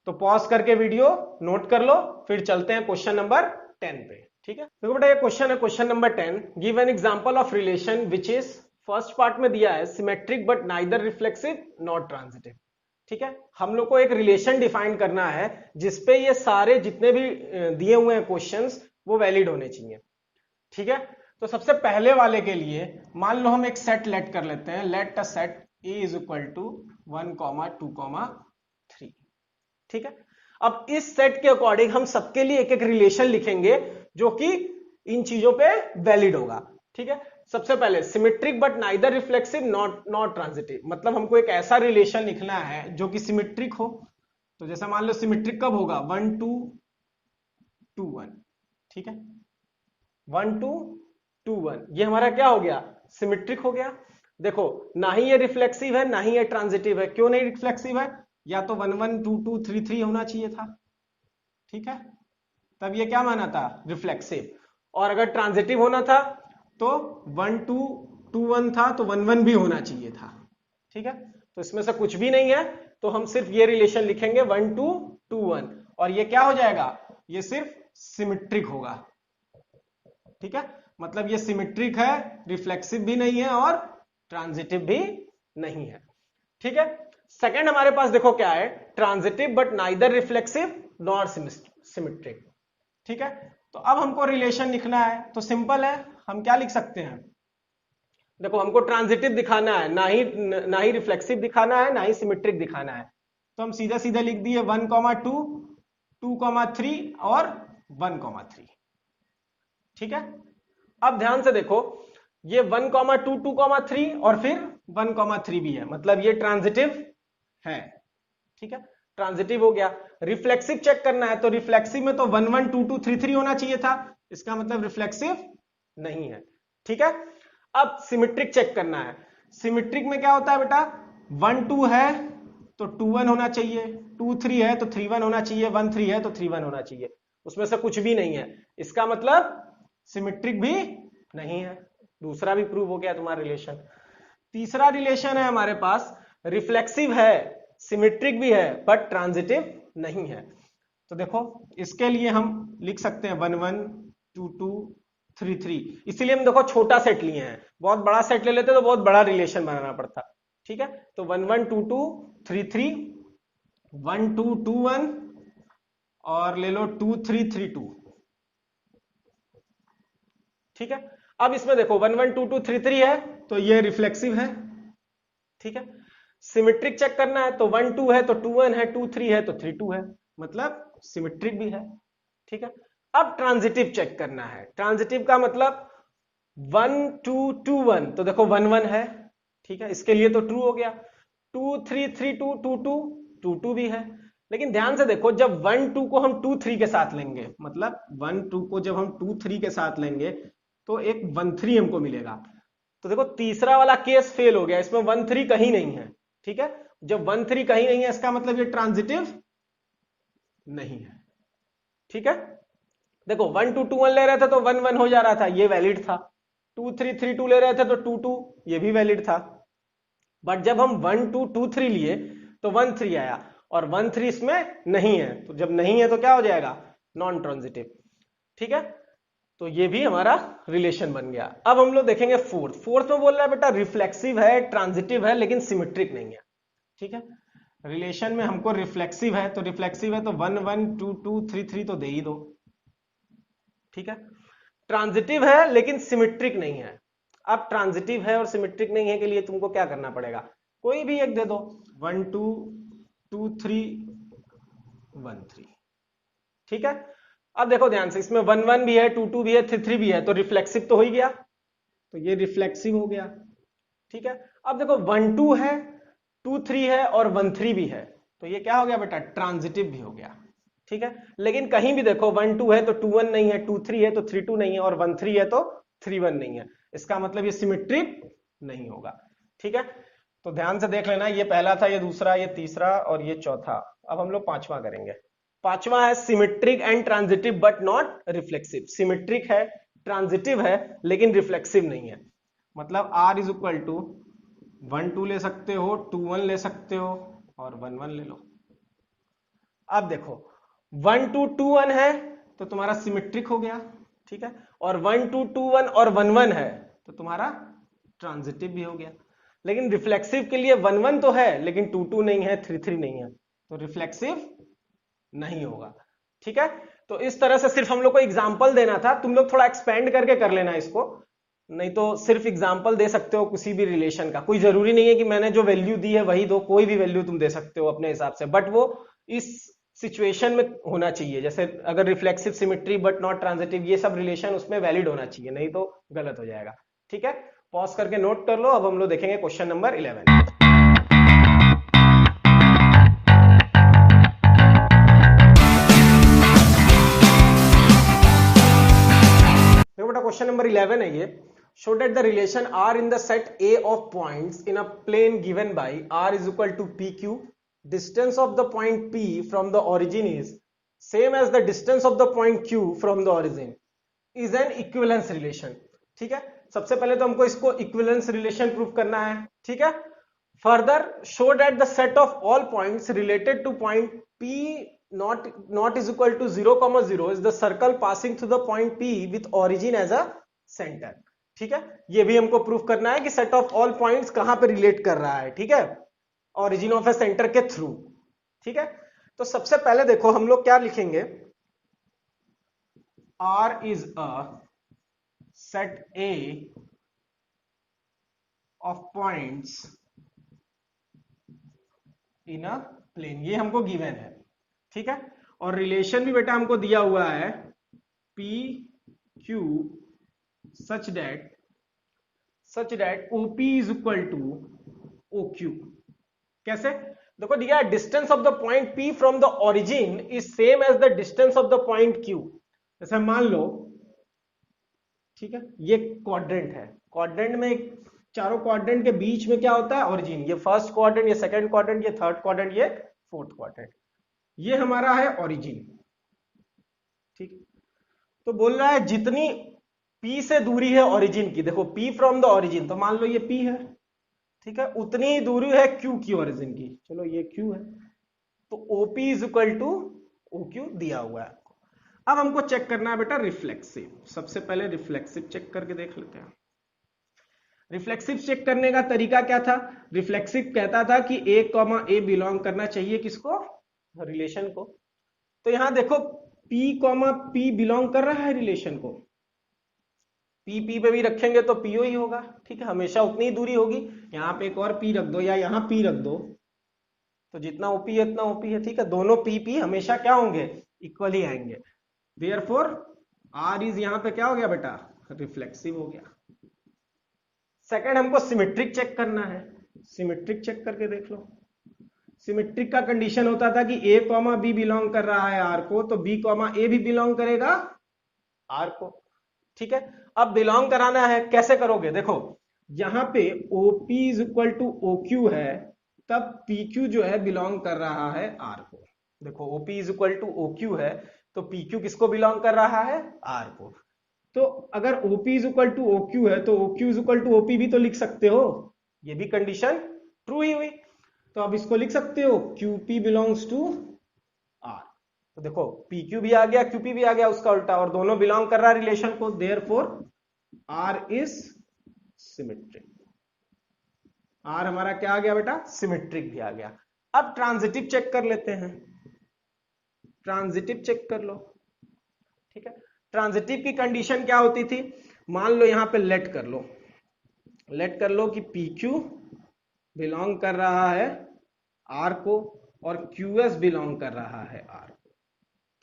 तो पॉज करके वीडियो नोट कर लो, फिर चलते हैं क्वेश्चन नंबर 10 पे, ठीक है। देखो बेटा ये क्वेश्चन है, question number 10। Give an example of relation which is, first part में दिया है symmetric but neither reflexive not transitive, ठीक है। हम लोग को एक रिलेशन डिफाइन करना है जिसपे ये सारे जितने भी दिए हुए हैं क्वेश्चंस वो वैलिड होने चाहिए, ठीक है। तो सबसे पहले वाले के लिए मान लो हम एक सेट लेट कर लेते हैं, let a set a is equal to 1, 2, 3, ठीक है। अब इस सेट के अकॉर्डिंग हम सबके लिए एक एक रिलेशन लिखेंगे जो कि इन चीजों पे वैलिड होगा, ठीक है। सबसे पहले symmetric but neither reflexive not transitive, मतलब हमको एक ऐसा रिलेशन लिखना है जो कि सिमेट्रिक हो। तो जैसा मान लो सिमेट्रिक कब होगा? 1 2 2 1, ठीक है। 1 2 2 1 ये हमारा क्या हो गया? सिमेट्रिक हो गया। देखो ना ही ये रिफ्लेक्सिव है ना ही ये ट्रांजिटिव है। क्यों नहीं रिफ्लेक्सिव है? या तो 1 1 2 2 3 3 होना चाहिए था, ठीक है, तब ये क्या माना था, रिफ्लेक्सिव। और अगर ट्रांजिटिव होना था तो 1 2 2 1 था तो 1 1 भी होना चाहिए था। ठीक है, तो इसमें से कुछ भी नहीं है तो हम सिर्फ ये रिलेशन लिखेंगे 1 2 2 1, और ये क्या हो जाएगा, ये सिर्फ सिमेट्रिक होगा। ठीक है, मतलब ये सिमेट्रिक है, रिफ्लेक्सिव भी नहीं है और ट्रांजिटिव भी नहीं है। ठीक है, सेकंड हमारे पास देखो क्या है, transitive but neither reflexive nor symmetric. ठीक है, तो अब हमको रिलेशन लिखना है तो सिंपल है, हम क्या लिख सकते हैं, देखो हमको ट्रांजिटिव दिखाना है, ना ही रिफ्लेक्सिव दिखाना है, ना ही सिमेट्रिक दिखाना है, तो हम सीधा सीधा लिख दिए 1 2 2 3 और 1 3। ठीक है, अब ध्यान से देखो ये 1 2 2 3 और फिर 1 3 भी है, मतलब ये ट्रांजिटिव है। ठीक है, ट्रांजिटिव हो गया। रिफ्लेक्सिव चेक करना है तो रिफ्लेक्सिव में तो 1 1 2 2 3 3 होना चाहिए था, इसका मतलब रिफ्लेक्सिव नहीं है। ठीक है, अब सिमेट्रिक चेक करना है, सिमेट्रिक में क्या होता है बेटा, 1 2 है तो 2 1 होना चाहिए, 2 3 है तो 3 1 होना चाहिए, 1 3 है तो 3 1 होना चाहिए, उसमें से कुछ भी नहीं है, इसका मतलब सिमेट्रिक भी नहीं है। दूसरा भी प्रूव हो गया तुम्हारा रिलेशन। तीसरा रिलेशन है हमारे पास, रिफ्लेक्सिव है, सिमेट्रिक भी है बट ट्रांजिटिव नहीं है। तो देखो इसके लिए हम लिख सकते हैं 1 1 2 2 3 3, इसीलिए हम देखो छोटा सेट लिए हैं, बहुत बड़ा सेट ले लेते तो बहुत बड़ा रिलेशन बनाना पड़ता। ठीक है, तो 1 1 2 2 3 3, 1 2 2 1 और ले लो 2 3 3 2। ठीक है, अब इसमें देखो 1 1 2 2 3 3 है तो ये रिफ्लेक्सिव है। ठीक है, सिमेट्रिक चेक करना है तो 1 2 है तो 2 1 है, 2 3 है तो 3 2 है, मतलब सिमेट्रिक भी है। ठीक है, अब ट्रांजिटिव चेक करना है, ट्रांजिटिव का मतलब 1 2 2 1 तो देखो 1 1 है। ठीक है, इसके लिए तो ट्रू हो गया, 2 3 3 2 2 2 2 2 भी है। लेकिन ध्यान से देखो जब 1 2 को हम 2 3 के साथ लेंगे, मतलब 1 2 को जब हम 2 3 के साथ लेंगे तो एक 1 3 हमको मिलेगा। तो देखो तीसरा वाला केस फेल हो गया, इसमें 1 3 कहीं नहीं है। ठीक है, जब 1 3 कहीं नहीं है इसका मतलब ये ट्रांजिटिव नहीं है। ठीक है, देखो 1 2 2 1 ले रहे थे तो 1 1 हो जा रहा था, ये वैलिड था, 2 3 3 2 ले रहे थे तो 2 2 ये भी वैलिड था, बट जब हम 1 2 2 3 लिए तो 1 3 आया और 1 3 इसमें नहीं है, तो जब नहीं है तो क्या हो जाएगा, नॉन ट्रांजिटिव। ठीक है, तो ये भी हमारा रिलेशन बन गया। अब हम लोग देखेंगे फोर्थ में बोल रहा है बेटा रिफ्लेक्सिव है, ट्रांजिटिव है लेकिन सिमेट्रिक नहीं है। ठीक है, रिलेशन में हमको रिफ्लेक्सिव है तो रिफ्लेक्सिव है तो 1 1 2 2 3 3 तो दे ही दो। ठीक है, ट्रांजिटिव है लेकिन सिमेट्रिक नहीं है। अब ट्रांजिटिव है और सिमेट्रिक नहीं है के लिए तुमको क्या करना पड़ेगा, कोई भी एक दे दो, 1 2 2 3 1 3। ठीक है, अब देखो ध्यान से इसमें 1 1 भी है, 2 2 भी है, 3 3 भी है, तो रिफ्लेक्सिव तो हो ही गया, तो ये रिफ्लेक्सिव हो गया। ठीक है, अब देखो 1 2 है, 2 3 है और 1 3 भी है, तो ये क्या हो गया बेटा, ट्रांजिटिव भी हो गया। ठीक है, लेकिन कहीं भी देखो 1 2 है तो 2 1 नहीं है, 2 3 है तो 3 2 नहीं है और 1 3 है तो 3 1 नहीं है, इसका मतलब ये सिमेट्रिक नहीं होगा। ठीक है, तो ध्यान से देख लेना, ये पहला था, ये दूसरा, ये तीसरा और ये चौथा। अब हम लोग पांचवा करेंगे। पांचवा है symmetric and transitive but not reflexive. Symmetric है, ट्रांजिटिव है लेकिन रिफ्लेक्सिव नहीं है, मतलब R इज इक्वल टू 1 2 ले सकते हो, 2 1 ले सकते हो और 1 1 ले लो। अब देखो 1 2 2 1 है तो तुम्हारा सिमेट्रिक हो गया। ठीक है, और 1 2 2 1 और 1 1 है तो तुम्हारा ट्रांजिटिव भी हो गया। लेकिन रिफ्लेक्सिव के लिए 1 1 तो है लेकिन 2 2 नहीं है, 3 3 नहीं है, तो रिफ्लेक्सिव नहीं होगा। ठीक है, तो इस तरह से सिर्फ हम लोग को एग्जांपल देना था, तुम लोग थोड़ा एक्सपेंड करके कर लेना इसको, नहीं तो सिर्फ एग्जांपल दे सकते हो किसी भी रिलेशन का, कोई जरूरी नहीं है कि मैंने जो वैल्यू दी है वही दो, कोई भी वैल्यू तुम दे सकते हो अपने हिसाब से, बट वो इस सिचुएशन में होना चाहिए। जैसे अगर reflexive, symmetry but not transitive, ये सब रिलेशन उसमें वैलिड होना चाहिए, नहीं तो गलत हो जाएगा। ठीक है, पॉज करके नोट कर लो। अब हम लोग देखेंगे क्वेश्चन नंबर 11। क्वेश्चन नंबर 11 है ये, show that the relation R in the set A of points in a plane given by R is equal to PQ, distance of the point P from the origin is same as the distance of the point Q from the origin is an equivalence relation. ठीक है, सबसे पहले तो हमको इसको equivalence relation prove करना है। ठीक है, further show that the set of all points related to point P not is equal to 0,0 is the circle passing through the point P with origin as a center। ठीक है, ये भी हमको prove करना है कि सेट ऑफ ऑल पॉइंट्स कहां पे रिलेट कर रहा है। ठीक है, ऑरिजिन ऑफ ए सेंटर के थ्रू। ठीक है, तो सबसे पहले देखो हम लोग क्या लिखेंगे, R is a set A of points in a plane, ये हमको गिवन है। ठीक है, और रिलेशन भी बेटा हमको दिया हुआ है P Q such that OP is equal to OQ। कैसे, देखो दिया है distance of the point P from the origin is same as the distance of the point Q। जैसे मान लो, ठीक है, ये क्वाड्रेंट है, क्वाड्रेंट में चारों क्वाड्रेंट के बीच में क्या होता है, ओरिजिन। ये फर्स्ट क्वाड्रेंट, ये सेकंड क्वाड्रेंट, ये थर्ड क्वाड्रेंट, ये फोर्थ क्वाड्रेंट, ये हमारा है ओरिजिन। ठीक, तो बोल रहा है जितनी P से दूरी है ओरिजिन की, देखो P फ्रॉम द ओरिजिन, तो मान लो ये P है, ठीक है, उतनी ही दूरी है Q की ओरिजिन की, चलो ये Q है, तो OP is equal to OQ दिया हुआ है। अब हमको चेक करना है बेटा रिफ्लेक्सिव। सबसे पहले रिफ्लेक्सिव चेक करके देख लेते हैं। रिफ्लेक्सिव चेक करने का तरीका क्या था, रिफ्लेक्सिव कहता था कि A, A बिलोंग करना चाहिए किसको, रिलेशन को। तो यहां देखो P, बिलोंग कर रहा है रिलेशन को, P पे भी रखेंगे तो PO ही होगा। ठीक है, हमेशा उतनी ही दूरी होगी। यहां पे एक और P रख दो या यहां P रख दो, तो जितना OP है उतना OP है। ठीक है, दोनों P हमेशा क्या होंगे, इक्वल ही आएंगे। देयरफॉर R इज यहां पे क्या हो गया बेटा, रिफ्लेक्सिव हो गया। सेकंड हमको सिमेट्रिक चेक करना है, सिमेट्रिक चेक करके देख लो। सिमेट्रिक का कंडीशन होता था कि A, B बिलोंग कर रहा है R को, तो B, A भी बिलोंग करेगा R को। ठीक है, अब बिलोंग कराना है, कैसे करोगे, देखो यहां पे OP is equal to OQ है, तब PQ जो है बिलोंग कर रहा है R को। देखो OP is equal to OQ है, तो PQ किसको बिलोंग कर रहा है, R को। तो अगर OP is equal to OQ है, तो OQ is equal to OP भी तो लिख सकते हो, ये भी कंडीशन ट्रू ही हुई। तो अब इसको लिख सकते हो QP बिलोंग्स टू R। तो देखो PQ भी आ गया, QP भी आ गया, उसका उल्टा, और दोनों बिलोंग कर रहा है रिलेशन को। Therefore R is symmetric. R हमारा क्या आ गया बेटा, सिमेट्रिक भी आ गया। अब ट्रांजिटिव चेक कर लेते हैं, ट्रांजिटिव चेक कर लो। ठीक है, ट्रांजिटिव की कंडीशन क्या होती थी, मान लो यहां पे लेट कर लो कि PQ बिलोंग कर रहा है R को और QS बिलोंग कर रहा है R को।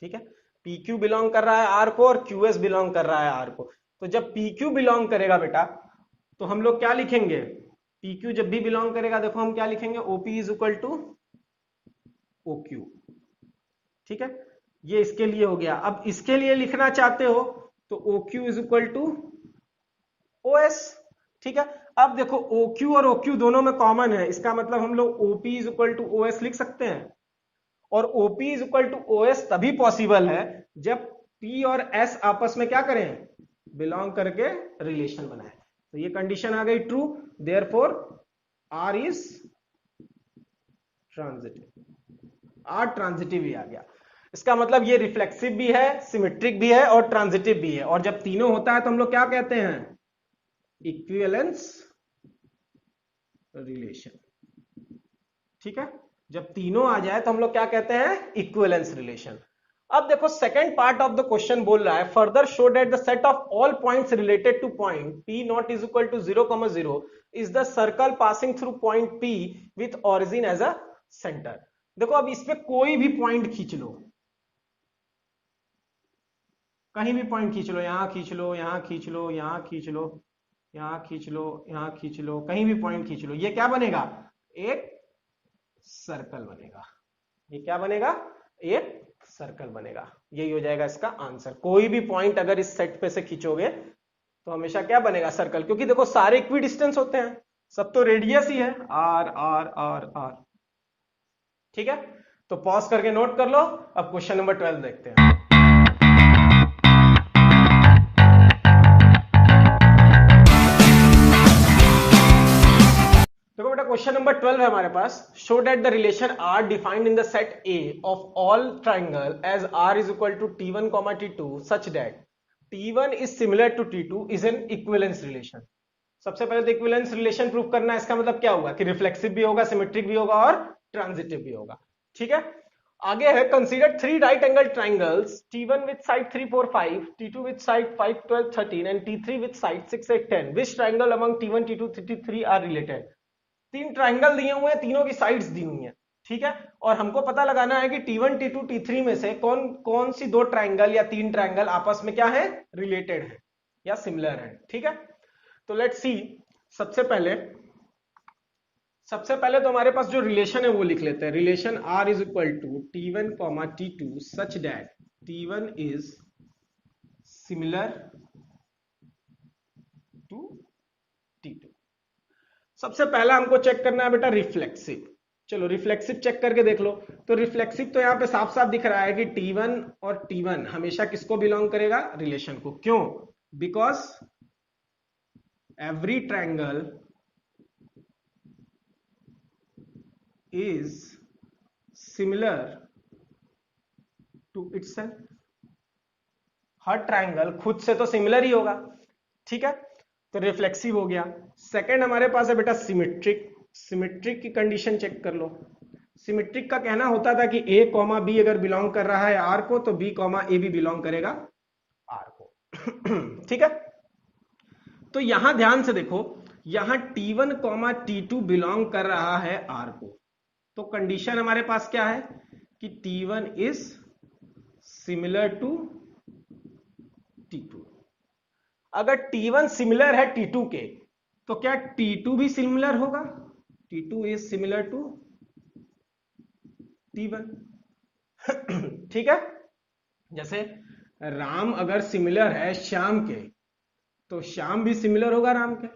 ठीक है, PQ बिलोंग कर रहा है R को और QS बिलोंग कर रहा है R को। तो जब PQ बिलोंग करेगा बेटा, तो हम लोग क्या लिखेंगे, PQ जब भी बिलोंग करेगा, देखो हम क्या लिखेंगे, OP is equal to OQ। ठीक है, ये इसके लिए हो गया। अब इसके लिए लिखना चाहते हो तो OQ is equal to OS। ठीक है, अब देखो OQ और OQ दोनों में कॉमन है, इसका मतलब हम लोग OP is equal to OS लिख सकते हैं। और OP is equal to OS तभी पॉसिबल है जब P और S आपस में क्या करें, बिलोंग करके रिलेशन बनाए। तो ये कंडीशन आ गई true, therefore R is transitive, R transitive ही आ गया। इसका मतलब ये रिफ्लेक्सिव भी है, सिमेट्रिक भी है और ट्रांजिटिव भी है। और जब तीनों होता है तो हम लोग क्या कहते हैं, इक्विवेलेंस रिलेशन। ठीक है, जब तीनों आ जाए तो हम लोग क्या कहते हैं, इक्विवेलेंस रिलेशन। अब देखो second part of the question बोल रहा है, further show that the set of all points related to point P not is equal to 0,0 is the circle passing through point P with origin as a centre. देखो अब इसमें कोई भी point खींच लो, कहीं भी पॉइंट खींच लो, यहां खींच लो, यहां खींच लो, यहां खींच लो, यहां खींच लो, यहां खींच लो, कहीं भी पॉइंट खींच लो, ये क्या बनेगा, एक सर्कल बनेगा। ये क्या बनेगा, एक सर्कल बनेगा। यही हो जाएगा इसका आंसर। कोई भी पॉइंट अगर इस सेट पे से खींचोगे तो हमेशा क्या बनेगा, सर्कल। क्योंकि देखो सारे इक्वी डिस्टेंस होते हैं, सब तो रेडियस ही है, आर आर आर आर। ठीक है, तो पॉज करके नोट कर लो। अब क्वेश्चन नंबर 12 देखते हैं। देखो बेटा क्वेश्चन नंबर 12 है हमारे पास। Show that the relation R defined in the set A of all triangle as R is equal to T1, T2 such that T1 is similar to T2 is an equivalence relation. सबसे पहले तो equivalence relation prove करना है। इसका मतलब क्या हुआ कि रिफ्लेक्सिव भी होगा, सिमेट्रिक भी होगा और ट्रांजिटिव भी होगा। ठीक है, आगे है consider 3 right angle triangles T1 with side 3, 4, 5, T2 विद साइड 5, 12, 13 and T3 with side 6, 8, 10 which triangle among T1, T2, T3 are related. 3 triangle दिए हुए हैं, तीनों की साइड्स दी हुई हैं। ठीक है, और हमको पता लगाना है कि T1, T2, T3 में से कौन कौन सी 2 ट्राइंगल या 3 ट्राइंगल आपस में क्या है, रिलेटेड है या सिमिलर है। ठीक है, तो लेट्स सी। सबसे पहले तो हमारे पास जो रिलेशन है वो लिख लेते हैं। Relation R is equal to T1, T2 such that T1 is similar to T2। सबसे पहला हमको चेक करना है बेटा रिफ्लेक्सिव। चलो रिफ्लेक्सिव चेक करके देख लो। तो रिफ्लेक्सिव तो यहां पे साफ साफ दिख रहा है कि T1 और T1 हमेशा किसको बिलोंग करेगा, रिलेशन को। क्यों? Because every triangle is similar to itself. हर ट्रायंगल खुद से तो सिमिलर ही होगा। ठीक है, तो रिफ्लेक्सिव हो गया। सेकंड हमारे पास है बेटा सिमेट्रिक। सिमेट्रिक की कंडीशन चेक कर लो। सिमेट्रिक का कहना होता था कि A, B अगर बिलोंग कर रहा है R को तो B, A भी बिलोंग करेगा R को। ठीक है, तो यहां ध्यान से देखो, यहां T1, T2 बिलोंग कर रहा है R को, तो कंडीशन हमारे पास क्या है कि T1 is similar to T2। अगर T1 सिमिलर है T2 के तो क्या T2 भी सिमिलर होगा? T2 is similar to T1। ठीक है, जैसे राम अगर सिमिलर है श्याम के तो श्याम भी सिमिलर होगा राम के।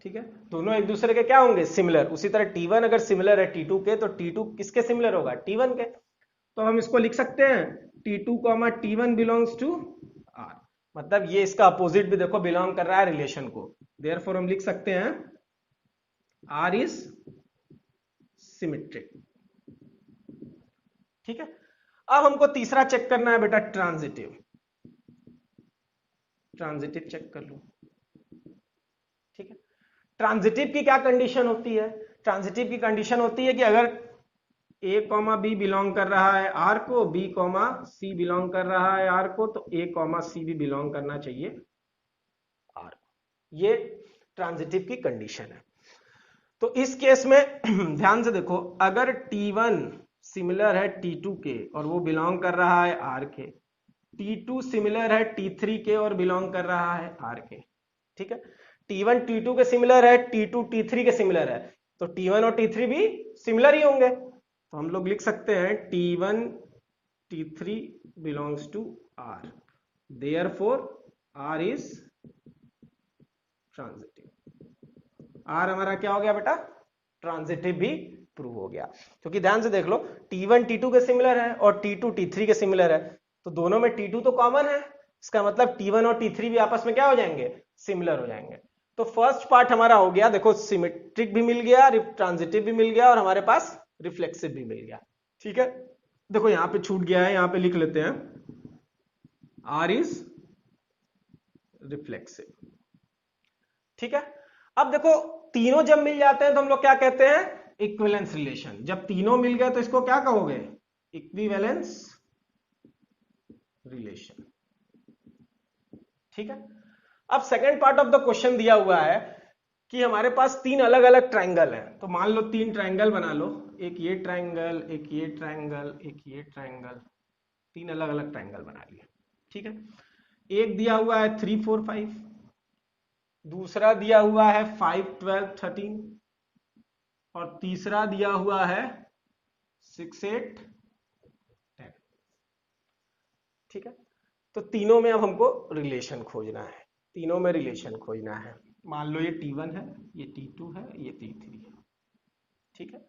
ठीक है, दोनों एक दूसरे के क्या होंगे, सिमिलर। उसी तरह T1 अगर सिमिलर है T2 के तो T2 किसके सिमिलर होगा, T1 के। तो हम इसको लिख सकते हैं T2, T1 belongs to R। मतलब ये इसका अपोजिट भी देखो बिलोंग कर रहा है रिलेशन को। देयरफॉर हम लिख सकते हैं R इज सिमेट्रिक। ठीक है, अब हमको तीसरा चेक करना है बेटा ट्रांजिटिव। ट्रांजिटिव चेक कर लो। ठीक है, ट्रांजिटिव की क्या कंडीशन होती है? ट्रांजिटिव की कंडीशन होती है कि अगर A, B बिलोंग कर रहा है R को, B, C बिलोंग कर रहा है R को, तो A, C भी बिलोंग करना चाहिए R को। ये ट्रांजिटिव की कंडीशन है। तो इस केस में ध्यान से देखो, अगर T1 सिमिलर है T2 के और वो बिलोंग कर रहा है R के, T2 सिमिलर है T3 के और बिलोंग कर रहा है R के। ठीक है, T1 T2 के सिमिलर है, T2 T3 के सिमिलर है, तो T1 और T3 भी सिमिलर ही होंगे। तो हम लोग लिख सकते हैं T1 T3 belongs to R, therefore R is transitive. R हमारा क्या हो गया बेटा, ट्रांजिटिव भी प्रूव हो गया। क्योंकि ध्यान से देख लो, T1 T2 के सिमिलर है और T2 T3 के सिमिलर है, तो दोनों में T2 तो कॉमन है। इसका मतलब T1 और T3 भी आपस में क्या हो जाएंगे, सिमिलर हो जाएंगे। तो फर्स्ट पार्ट हमारा हो गया, देखो सिमेट्रिक भी मिल गया, ट्रांजिटिव भी मिल गया और हमारे पास रिफ्लेक्सिव भी मिल गया। ठीक है, देखो यहां पे छूट गया है, यहां पे लिख लेते हैं R इज रिफ्लेक्सिव। ठीक है, अब देखो तीनों जब मिल जाते हैं तो हम लोग क्या कहते हैं, इक्विवेलेंस रिलेशन। जब तीनों मिल गए तो इसको क्या कहोगे, इक्विवेलेंस रिलेशन। ठीक है, अब second part of the question दिया हुआ है कि हमारे पास 3 अलग अलग ट्रायंगल हैं। तो मान लो 3 ट्रायंगल बना लो, एक ये ट्रायंगल, एक ये ट्रायंगल, एक ये ट्रायंगल, 3 अलग अलग ट्रायंगल बना लिए। ठीक है, एक दिया हुआ है 3, 4, 5, दूसरा दिया हुआ है 5, 12, 13 और तीसरा दिया हुआ है 6, 8, 10। ठीक है, तो तीनों में अब हमको रिलेशन खोजना है। तीनों में रिलेशन खोजना है। मान लो ये T1 है, ये T2 है, ये T3 है। ठीक है,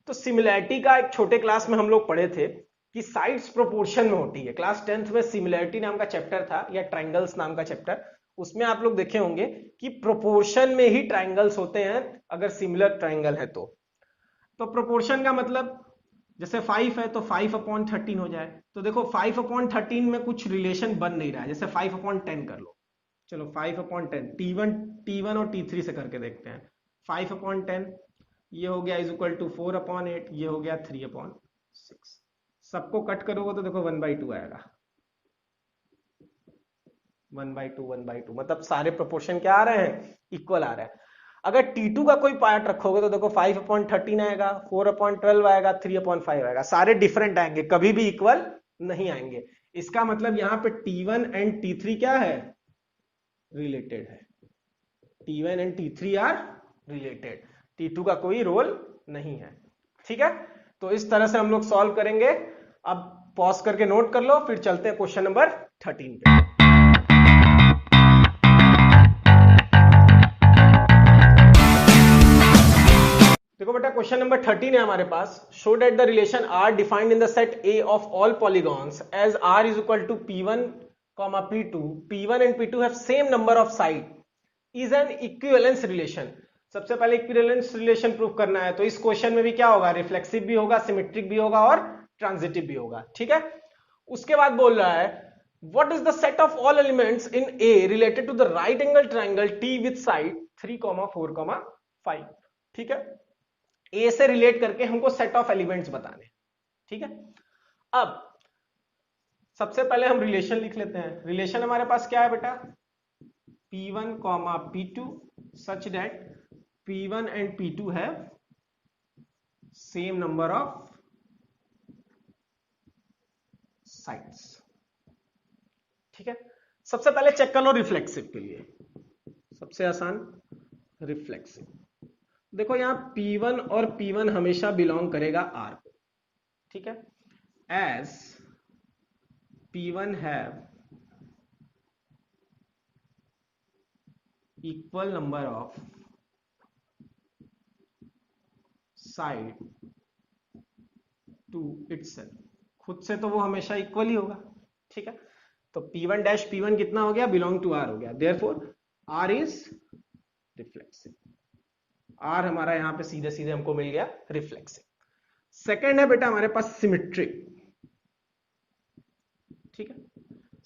तो सिमिलैरिटी का एक छोटे क्लास में हम लोग पढ़े थे कि साइड्स प्रोपोर्शन में होती है। क्लास 10th में सिमिलैरिटी नाम का चैप्टर था या ट्रायंगल्स नाम का चैप्टर, उसमें आप लोग देखे होंगे कि प्रोपोर्शन में ही ट्रायंगल्स होते हैं अगर सिमिलर ट्रायंगल है तो प्रोपोर्शन का मतलब जैसे 5 है तो 5/13 हो जाए। तो देखो 5/13 में कुछ रिलेशन बन नहीं रहा है, जैसे 5/10 कर लो। चलो 5/10 T1 और T3 से करके देखते हैं। 5/10 ये हो गया इज इक्वल टू 4/8, ये हो गया 3/6। सबको कट करोगे तो देखो 1/2 आएगा। 1/2 1/2 मतलब सारे प्रोपोर्शन क्या आ रहे हैं, इक्वल आ रहे हैं। अगर T2 का कोई पार्ट रखोगे तो देखो 5/13 आएगा, 4/12 आएगा, 3/5 आएगा, सारे डिफरेंट आएंगे, कभी भी इक्वल नहीं आएंगे। इसका मतलब यहाँ पे T1 एंड T3 क्या है, रिलेटेड है। T1 and T3 are related, T2 का कोई रोल नहीं है। ठीक है, तो इस तरह से हम लोग सॉल्व करेंगे। अब पॉज करके नोट कर लो, फिर चलते हैं क्वेश्चन नंबर 13 पे। देखो बेटा क्वेश्चन नंबर 13 है हमारे पास। Show that the relation R defined in the set A of all polygons as R is equal to P1, P2, P1 and P2 have same number of side is an equivalence relation. सबसे पहले equivalence relation prove करना है, तो इस question में भी क्या होगा, रिफ्लेक्सिव भी होगा, सिमेट्रिक भी होगा और ट्रांजिटिव भी होगा। ठीक है, उसके बाद बोल रहा है what is the set of all elements in A related to the right angle triangle T with side 3, 4, 5। ठीक है, ए से रिलेट करके हमको सेट ऑफ एलिमेंट्स बताने। ठीक है, अब सबसे पहले हम रिलेशन लिख लेते हैं। रिलेशन हमारे पास क्या है बेटा, P1, P2 such that P1 and P2 have same number of sides। ठीक है, सबसे पहले चेक कर लो रिफ्लेक्सिव के लिए, सबसे आसान रिफ्लेक्सिव। देखो यहां P1 और P1 हमेशा बिलोंग करेगा R को। ठीक है, as P1 have equal number of side to itself, खुद से तो वो हमेशा इक्वल ही होगा। ठीक है, तो P1 डैश P1 कितना हो गया, बिलोंग टू R हो गया, therefore R is reflexive. R हमारा यहां पे सीधे सीधे हमको मिल गया रिफ्लेक्सिव। सेकंड है बेटा हमारे पास सिमेट्रिक। ठीक है,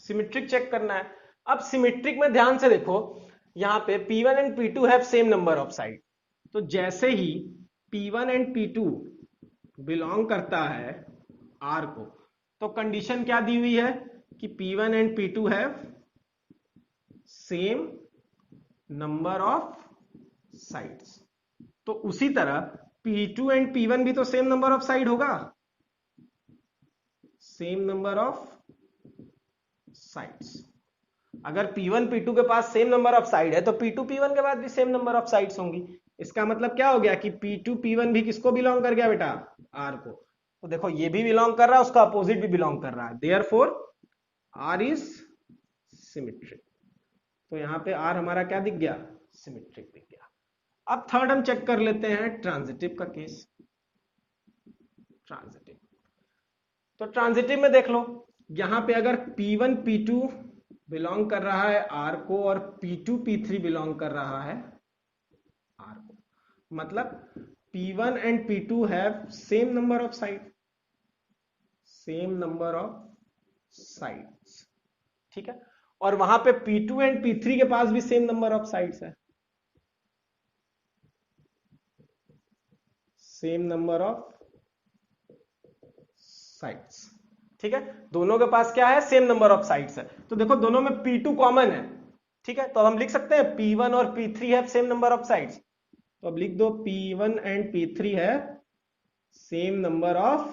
सिमेट्रिक चेक करना है। अब सिमेट्रिक में ध्यान से देखो, यहां पे P1 and P2 have same number of side, तो जैसे ही P1 एंड P2 बिलोंग करता है R को, तो कंडीशन क्या दी हुई है कि P1 and P2 have same number of sides. तो उसी तरह P2 एंड P1 भी तो सेम नंबर ऑफ साइड होगा, सेम नंबर ऑफ साइड्स। अगर P1 P2 के पास सेम नंबर ऑफ साइड है तो P2 P1 के पास भी सेम नंबर ऑफ साइड्स होंगी। इसका मतलब क्या हो गया कि P2 P1 भी किसको बिलोंग कर गया बेटा, R को। तो देखो ये भी बिलोंग कर रहा है, उसका अपोजिट भी बिलोंग कर रहा है, देयरफॉर R इज सिमेट्रिक। तो यहां पे R हमारा क्या दिख गया, सिमेट्रिक दिख गया। अब थर्ड हम चेक कर लेते हैं ट्रांजिटिव का केस। ट्रांजिटिव, तो ट्रांजिटिव में देख लो, यहां पे अगर P1 P2 बिलोंग कर रहा है R को और P2 P3 बिलोंग कर रहा है R को, मतलब P1 and P2 have same number of side, same number of sides. ठीक है, और वहां पे P2 एंड P3 के पास भी सेम नंबर ऑफ साइड्स है, सेम नंबर ऑफ साइड्स। ठीक है, दोनों के पास क्या है, सेम नंबर ऑफ साइड्स है। तो देखो दोनों में P2 कॉमन है। ठीक है, तो हम लिख सकते हैं P1 और P3 have same number of sides. तो अब लिख दो P1 एंड P3 है सेम नंबर ऑफ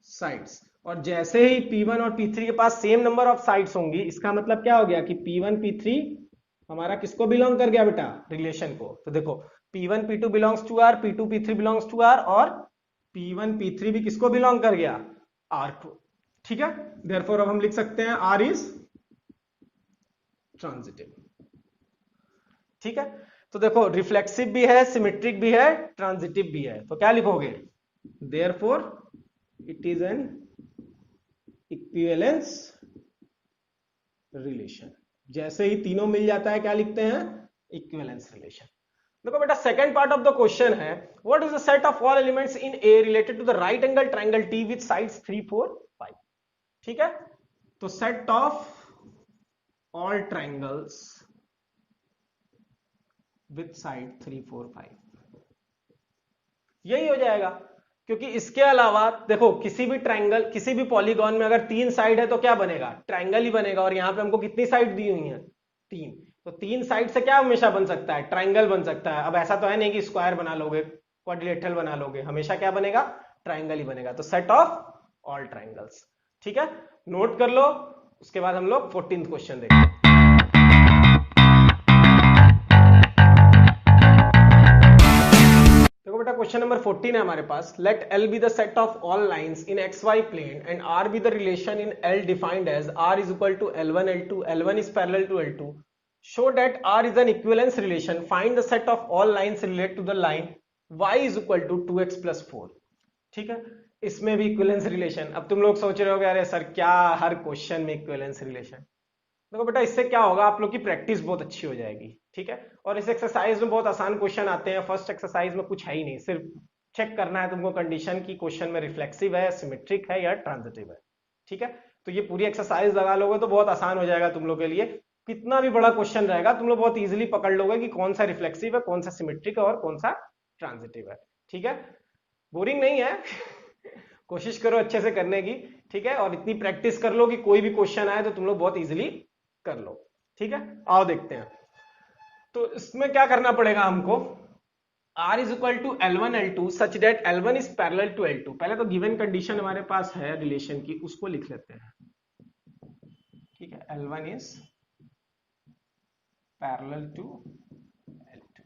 साइड्स। और जैसे ही P1 और P3 के पास सेम नंबर ऑफ साइड्स होंगी, इसका मतलब क्या हो गया कि P1 P3 हमारा किसको बिलोंग कर गया बेटा, रिलेशन को। तो देखो P1 P2 belongs to R, P2 P3 belongs to R, और P1 P3 भी किसको बिलोंग कर गया, R को। ठीक है, देयरफॉर अब हम लिख सकते हैं R इज ट्रांजिटिव। ठीक है, तो देखो रिफ्लेक्सिव भी है, सिमेट्रिक भी है, ट्रांजिटिव भी है, तो क्या लिखोगे? Therefore it is an equivalence relation. जैसे ही तीनों मिल जाता है क्या लिखते हैं? Equivalence relation. देखो बेटा second part of the question है, what is the set of all elements in A related to the right angle triangle T with sides 3, 4, 5। ठीक है, तो set of all triangles with side 3, 4, 5 यही हो जाएगा। क्योंकि इसके अलावा देखो किसी भी ट्रायंगल, किसी भी पॉलीगॉन में अगर 3 साइड है तो क्या बनेगा? ट्रायंगल ही बनेगा। और यहां पे हमको कितनी साइड दी हुई है? 3। तो 3 साइड से क्या हमेशा बन सकता है? ट्रायंगल बन सकता है। अब ऐसा तो है नहीं कि स्क्वायर बना लोगे, क्वाड्रिलेटरल बना लोगे, हमेशा क्या बनेगा? ट्रायंगल ही बनेगा। तो सेट ऑफ ऑल ट्रायंगल्स। ठीक है, नोट कर लो। उसके बाद हम लोग 14th क्वेश्चन देखेंगे। देखो बेटा क्वेश्चन नंबर 14 है हमारे पास। Let L be the set of all lines in XY plane and R be the relation in L defined as R is equal to L1 L2, L1 is parallel to L2, show that R is an equivalence relation, find the set of all lines relate to the line Y is equal to 2x + 4। ठीक है, इसमें भी equivalence relation. अब तुम लोग सोच रहे होगे अरे सर क्या हर क्वेश्चन में इक्विवेलेंस रिलेशन। देखो बेटा इससे क्या होगा, आप लोग की प्रैक्टिस बहुत अच्छी हो जाएगी। ठीक है, और इस एक्सरसाइज में बहुत आसान क्वेश्चन आते हैं। फर्स्ट एक्सरसाइज में कुछ है ही नहीं, सिर्फ चेक करना है तुमको कंडीशन की क्वेश्चन में रिफ्लेक्सिव है, सिमेट्रिक है या ट्रांजिटिव है। ठीक है, तो ये पूरी एक्सरसाइज लगा लोगे तो बहुत आसान हो जाएगा तुम लोग के लिए। कितना भी बड़ा क्वेश्चन रहेगा तुम लोग बहुत इजीली पकड़ लोगे कि कौन सा रिफ्लेक्सिव है, कौन सा सिमेट्रिक है और कौन सा ट्रांजिटिव है। ठीक है, बोरिंग नहीं है कोशिश करो अच्छे से करने की। ठीक है, और इतनी प्रैक्टिस कर लो कि कोई भी क्वेश्चन आए तो तुम लोग बहुत इजीली कर लो। ठीक है, आओ देखते हैं। तो इसमें क्या करना पड़ेगा हमको? R is equal to L1 L2 such that L1 is parallel to L2। पहले तो गिवन कंडीशन हमारे पास है रिलेशन की, उसको लिख लेते हैं। ठीक है, L1 is parallel to L2।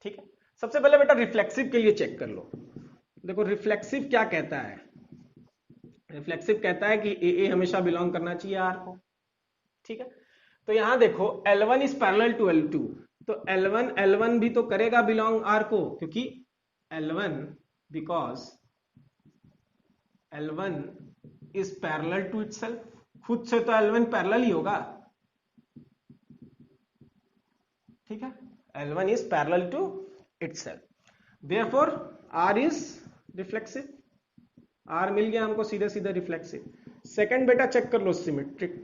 ठीक है, सबसे पहले बेटा रिफ्लेक्सिव के लिए चेक कर लो। देखो रिफ्लेक्सिव क्या कहता है? रिफ्लेक्सिव कहता है कि ए हमेशा बिलोंग करना चाहिए R को। ठीक है, तो यहां देखो L1 is parallel to L2, तो L1 भी तो करेगा बिलोंग R को, क्योंकि L1 because L1 is parallel to itself. खुद से तो L1 पैरेलल ही होगा। ठीक है, L1 is parallel to itself, therefore R is reflexive. R मिल गया हमको सीधे सीधे रिफ्लेक्सिव। सेकंड बेटा चेक कर लो सिमेट्रिक।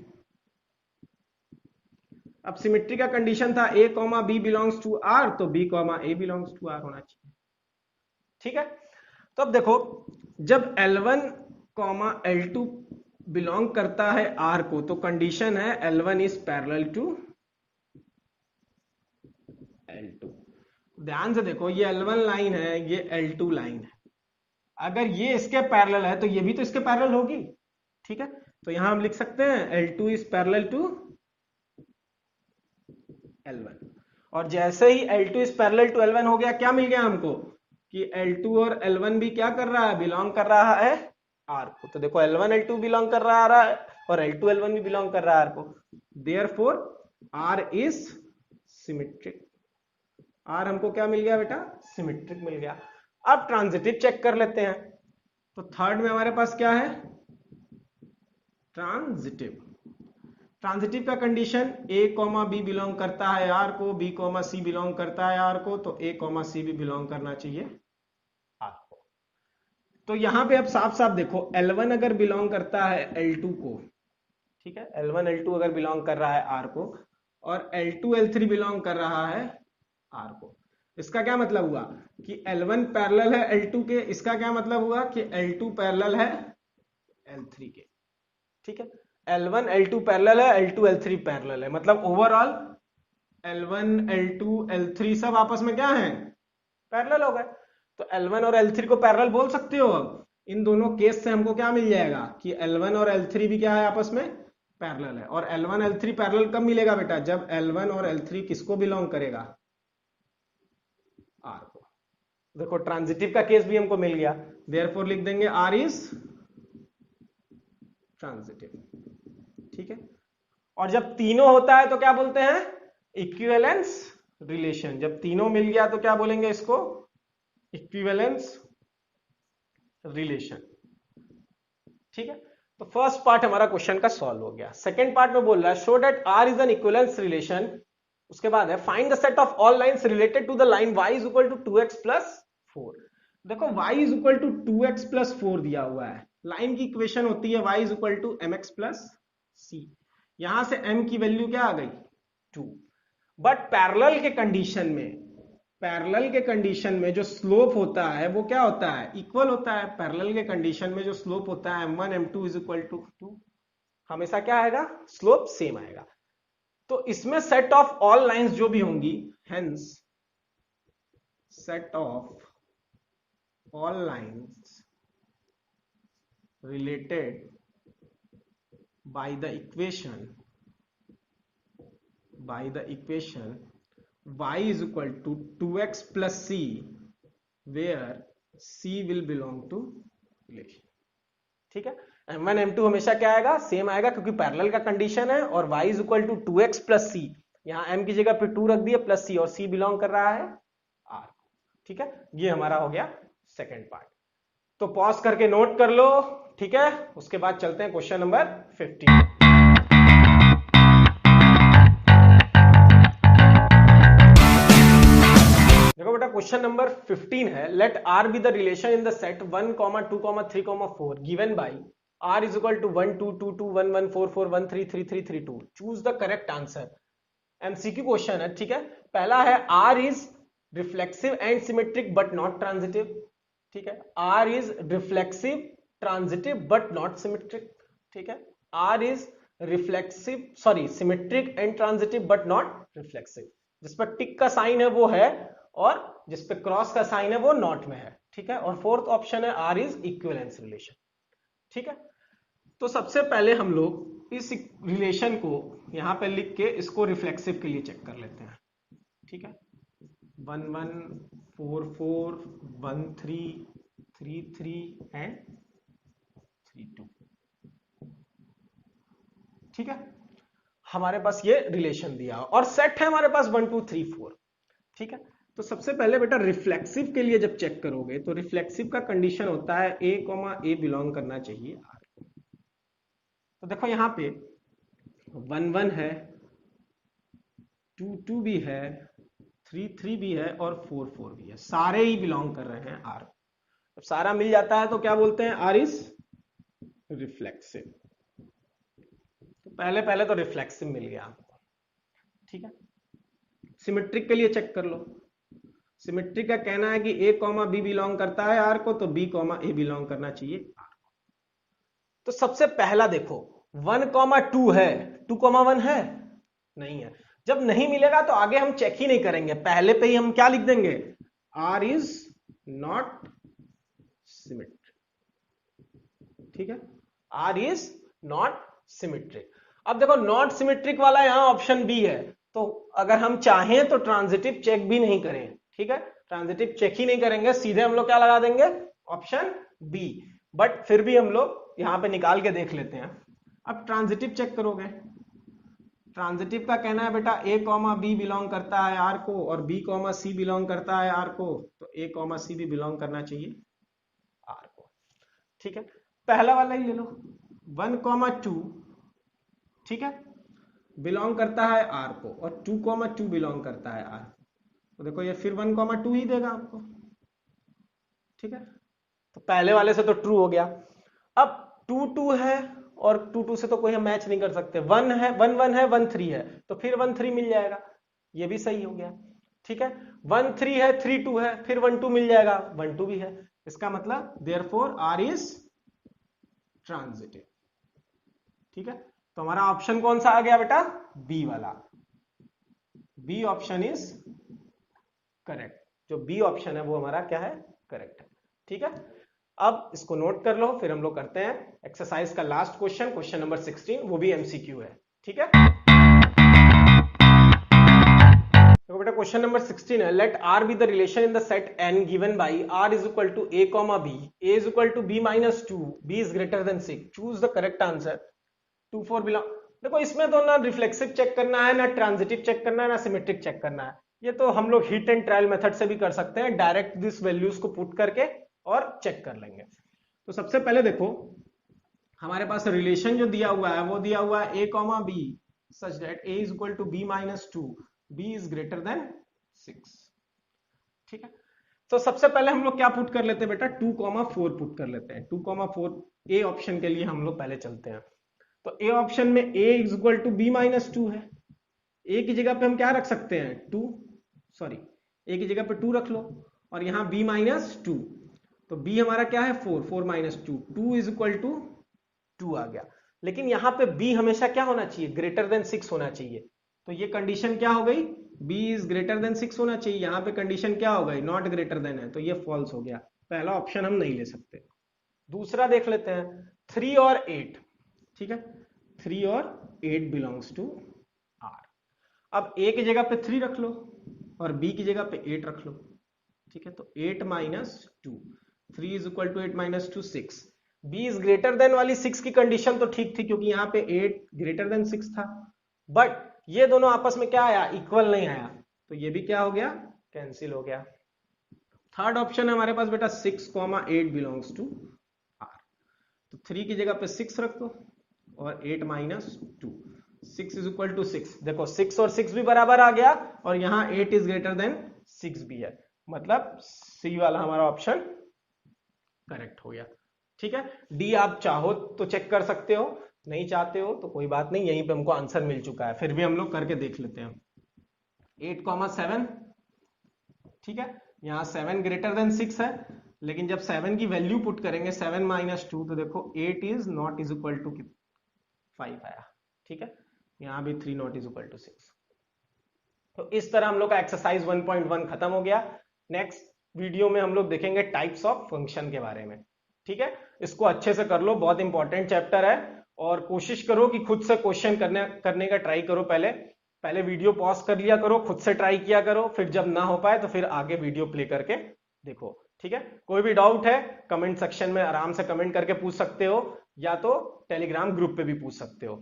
अब सिमेट्री का कंडीशन था A, B belongs to R, तो B, A belongs to R होना चाहिए। ठीक है, तो अब देखो जब L1, L2 बिलोंग करता है R को तो कंडीशन है L1 is parallel to L2। ध्यान से देखो ये L1 लाइन है, ये L2 लाइन है। अगर ये इसके पैरेलल है तो ये भी तो इसके पैरेलल होगी। ठीक है, तो यहां हम लिख सकते हैं L2 is parallel to L1। और जैसे ही L2 is parallel to L1 हो गया, क्या मिल गया हमको? कि L2 और L1 भी क्या कर रहा है? बिलोंग कर रहा है R को। तो देखो L1 L2 बिलोंग कर रहा है और L2 L1 भी बिलोंग कर रहा है R को, therefore R is symmetric. R हमको क्या मिल गया बेटा? सिमेट्रिक मिल गया। अब ट्रांजिटिव चेक कर लेते हैं। तो थर्ड में हमारे पास क्या है? ट्रांजिटिव। ट्रांजिटिव का कंडीशन A, B बिलोंग करता है R को, B, C बिलोंग करता है R को, तो A, C भी बिलोंग करना चाहिए R को। तो यहां पे अब साफ साफ देखो L1 अगर बिलोंग करता है L2 को, ठीक है, L1 L2 अगर बिलोंग कर रहा है R को और L2 L3 बिलोंग कर रहा है R को, इसका क्या मतलब हुआ? कि L1 पैरेलल है L2 के। इसका क्या मतलब हुआ? कि L2 पैरेलल है L3 के। ठीक है, L1 L2 पैरेलल है, L2 L3 पैरेलल है, मतलब ओवरऑल L1 L2 L3 सब आपस में क्या है? पैरेलल हो गए। तो L1 और L3 को पैरेलल बोल सकते हो। अब इन दोनों केस से हमको क्या मिल जाएगा? कि L1 और L3 भी क्या है? आपस में पैरेलल है। और L1 L3 पैरेलल कब मिलेगा बेटा? जब L1 और L3 किसको बिलोंग करेगा? R को। देखो ट्रांजिटिव का केस भी हमको मिल गया, देयरफॉर लिख देंगे R इज ट्रांजिटिव। ठीक है, और जब तीनों होता है तो क्या बोलते हैं? Equivalence relation. जब तीनों मिल गया तो क्या बोलेंगे इसको? Equivalence relation. ठीक है, तो फर्स्ट पार्ट हमारा क्वेश्चन का सॉल्व हो गया। सेकंड पार्ट में बोल रहा है show that R is an equivalence relation. उसके बाद है find the set of all lines related to the line y is equal to 2x plus 4। देखो y is equal to 2x plus 4 दिया हुआ है। लाइन की इक्वेशन होती है y is equal to mx plus c। यहां से m की वैल्यू क्या आ गई? 2। बट पैरेलल के कंडीशन में जो स्लोप होता है वो क्या होता है? इक्वल होता है। पैरेलल के कंडीशन में जो स्लोप होता है m1 m2 is equal to 2, हमेशा क्या आएगा? स्लोप सेम आएगा। तो इसमें सेट ऑफ ऑल लाइंस जो भी होंगी, hence set of all lines related by the equation y is equal to 2x plus c where c will belong to relation। ठीक है, m1 m2 हमेशा क्या आएगा? सेम आएगा, क्योंकि पैरेलल का कंडीशन है। और y is equal to 2x plus c, यहां m की जगह पे 2 रख दिया प्लस c, और c बिलोंग कर रहा है r। ठीक है, ये हमारा हो गया सेकेंड पार्ट। तो पॉज करके नोट कर लो। ठीक है, उसके बाद चलते हैं क्वेश्चन नंबर 15। देखो बेटा, क्वेश्चन नंबर 15 है let r be the relation in the set 1, 2, 3, 4 given by r is equal to 1, 2, 2, 2, 1, 1, 4, 4, 1, 3, 3, 3, 3, 2। Choose the correct answer. MCQ question है। ठीक है, पहला है r is reflexive and symmetric but not transitive. ठीक है, r is reflexive transitive but not symmetric. ठीक है, r is reflexive symmetric and transitive but not reflexive. जिस पर टिक का साइन है वो है, और जिस पे क्रॉस का साइन है वो नॉट में है। ठीक है, और फोर्थ ऑप्शन है आर इज इक्विवेलेंस रिलेशन। ठीक है, तो सबसे पहले हम लोग इस रिलेशन को यहां पे लिख के इसको रिफ्लेक्सिव के लिए चेक कर लेते हैं। ठीक है, 1, 1, 4, 4, 1, 3, 3, 3 एंड 3, 2। ठीक है, हमारे पास ये रिलेशन दिया और सेट है हमारे पास 1, 2, 3, 4। ठीक है, तो सबसे पहले बेटा रिफ्लेक्सिव के लिए जब चेक करोगे तो रिफ्लेक्सिव का कंडीशन होता है a, बिलोंग करना चाहिए R। तो देखो यहां पे 1, 1 है, 2, 2 भी है, 3, 3 भी है और 4, 4 भी है। सारे ही बिलोंग कर रहे हैं R। जब सारा मिल जाता है तो क्या बोलते हैं? R is reflexive. तो पहले तो रिफ्लेक्सिव मिल गया आपको। ठीक है, सिमेट्रिक के लिए चेक कर लो। सिमेट्रिक का कहना है कि a, b बिलोंग करता है R को, तो b, a बिलोंग करना चाहिए R को। तो सबसे पहला देखो 1, 2 है, 2, 1 है? नहीं है। जब नहीं मिलेगा तो आगे हम चेक ही नहीं करेंगे, पहले पे ही हम क्या लिख देंगे? R is not symmetric. ठीक है, R इज नॉट सिमेट्रिक। अब देखो नॉट सिमेट्रिक वाला यहां ऑप्शन बी है, तो अगर हम चाहें तो ट्रांजिटिव चेक भी नहीं करें। ठीक है, ट्रांजिटिव चेक ही नहीं करेंगे, सीधे हम लोग क्या लगा देंगे? Option B. बट फिर भी हम लोग यहां पे निकाल के देख लेते हैं। अब ट्रांजिटिव चेक करोगे, ट्रांजिटिव का कहना है बेटा a, b बिलोंग करता है R को, और b, c बिलोंग करता है R को, तो a, c भी बिलोंग करना चाहिए R को। ठीक है, पहला वाला ही ले लो, 1, 2। ठीक है, बिलोंग करता है R को, और 2, 2 बिलोंग करता है R। तो देखो ये फिर 1, 2 ही देगा आपको। ठीक है, तो पहले वाले से तो ट्रू हो गया। अब 2, 2 है, और 2, 2 से तो कोई हम मैच नहीं कर सकते। 1 है, 1, 1 है, 1, 3 है, तो फिर 1, 3 मिल जाएगा, ये भी सही हो गया। ठीक है, 1, 3 है, 3, 2 है, फिर 1, 2 मिल जाएगा, 1, 2 भी है। इसका मतलब देयरफॉर R इज ट्रांजिटिव। ठीक है, तो हमारा ऑप्शन कौन सा आ गया बेटा? बी वाला। B option is correct. जो बी ऑप्शन है वो हमारा क्या है? करेक्ट है। ठीक है, अब इसको नोट कर लो, फिर हम लोग करते हैं एक्सरसाइज का लास्ट क्वेश्चन, क्वेश्चन नंबर 16, वो भी एमसीक्यू है। ठीक है, तो बेटा क्वेश्चन नंबर 16 है let R be the relation in the set n given by R is equal to a, b, a is equal to b minus 2, b is greater than 6। Choose the correct answer. 2, 4 belong. देखो इसमें तो ना reflexive check करना है, ना transitive check करना है, ना सिमेट्रिक चेक करना है। ये तो हम लोग हिट एंड ट्रायल मेथड से भी कर सकते हैं, डायरेक्ट दिस वैल्यूज को पुट करके और चेक कर लेंगे। तो सबसे पहले देखो हमारे पास रिलेशन जो दिया हुआ है वो दिया हुआ है a comma B such that a is equal to b minus 2, b is greater than 6। ठीक है, तो सबसे पहले हम लोग क्या पुट कर लेते हैं बेटा, 2,4 पुट कर लेते हैं। 2,4 ए ऑप्शन के लिए हम लोग पहले चलते हैं। तो ए ऑप्शन में a is equal to b minus 2 है, a की जगह पे हम क्या रख सकते हैं 2, सॉरी a की जगह पे 2 रख लो और यहाँ b माइनस 2, तो b हमारा क्या है 4, 4 माइनस 2, 2 इज इक्वल टू 2 आ गया। लेकिन यहाँ पे b हमेशा क्या होना चाहिए, ग्रेटर देन 6 होना चाहिए। तो ये कंडीशन क्या हो गई, b इज ग्रेटर देन 6 होना चाहिए। यहाँ पे कंडीशन क्या हो गई, नॉट ग्रेटर देन है, तो ये फॉल्स हो गया, पहला ऑप्शन हम नहीं ले सकते। दूसरा देख लेते हैं 3 और 8। ठीक है, 3 और 8 बिलोंग्स टू R। अब a की जगह पे 3 रख लो और b की जगह पे 8 रख लो। ठीक है, तो 8 minus 2, 3 is equal to 8 minus 2 6। b is greater than वाली 6 की कंडीशन तो ठीक थी क्योंकि यहाँ पे 8 ग्रेटर देन 6 था, बट ये दोनों आपस में क्या आया, इक्वल नहीं आया, तो ये भी क्या हो गया, कैंसिल हो गया। थर्ड ऑप्शन है हमारे पास बेटा 6,8 बिलोंग्स टू R। तो 3 की जगह पे 6 रख दो और 8 माइनस 2, 6 इज इक्वल टू 6। देखो 6 और 6 भी बराबर आ गया और यहाँ 8 इज ग्रेटर देन 6 भी है, मतलब सी वाला हमारा ऑप्शन करेक्ट हो गया। ठीक है, डी आप चाहो तो चेक कर सकते हो, नहीं चाहते हो तो कोई बात नहीं, यहीं पे हमको आंसर मिल चुका है, फिर भी हम लोग करके देख लेते हैं। 8,7, ठीक है, यहाँ 7 ग्रेटर देन 6 है, लेकिन जब 7 की वैल्यू पुट करेंगे 7 माइनस 2, तो देखो 8 is not is equal to 5 आया। ठीक है, यहाँ भी 3 नॉट इज इक्वल टू 6। तो इस तरह हम लोग का एक्सरसाइज 1.1 खत्म हो गया। नेक्स्ट वीडियो में हम लोग देखेंगे टाइप्स ऑफ फंक्शन के बारे में। ठीक है, इसको अच्छे से कर लो, बहुत इंपॉर्टेंट चैप्टर है, और कोशिश करो कि खुद से क्वेश्चन करने का ट्राई करो। पहले वीडियो पॉज कर लिया करो, खुद से ट्राई किया करो, फिर जब ना हो पाए तो फिर आगे वीडियो प्ले करके देखो। ठीक है, कोई भी डाउट है कमेंट सेक्शन में आराम से कमेंट करके पूछ सकते हो, या तो टेलीग्राम ग्रुप पे भी पूछ सकते हो।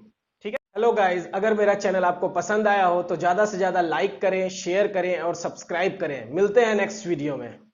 ठीक है, हेलो गाइज, अगर मेरा चैनल आपको पसंद आया हो तो ज्यादा से ज्यादा लाइक करें, शेयर करें और सब्सक्राइब करें। मिलते हैं नेक्स्ट वीडियो में।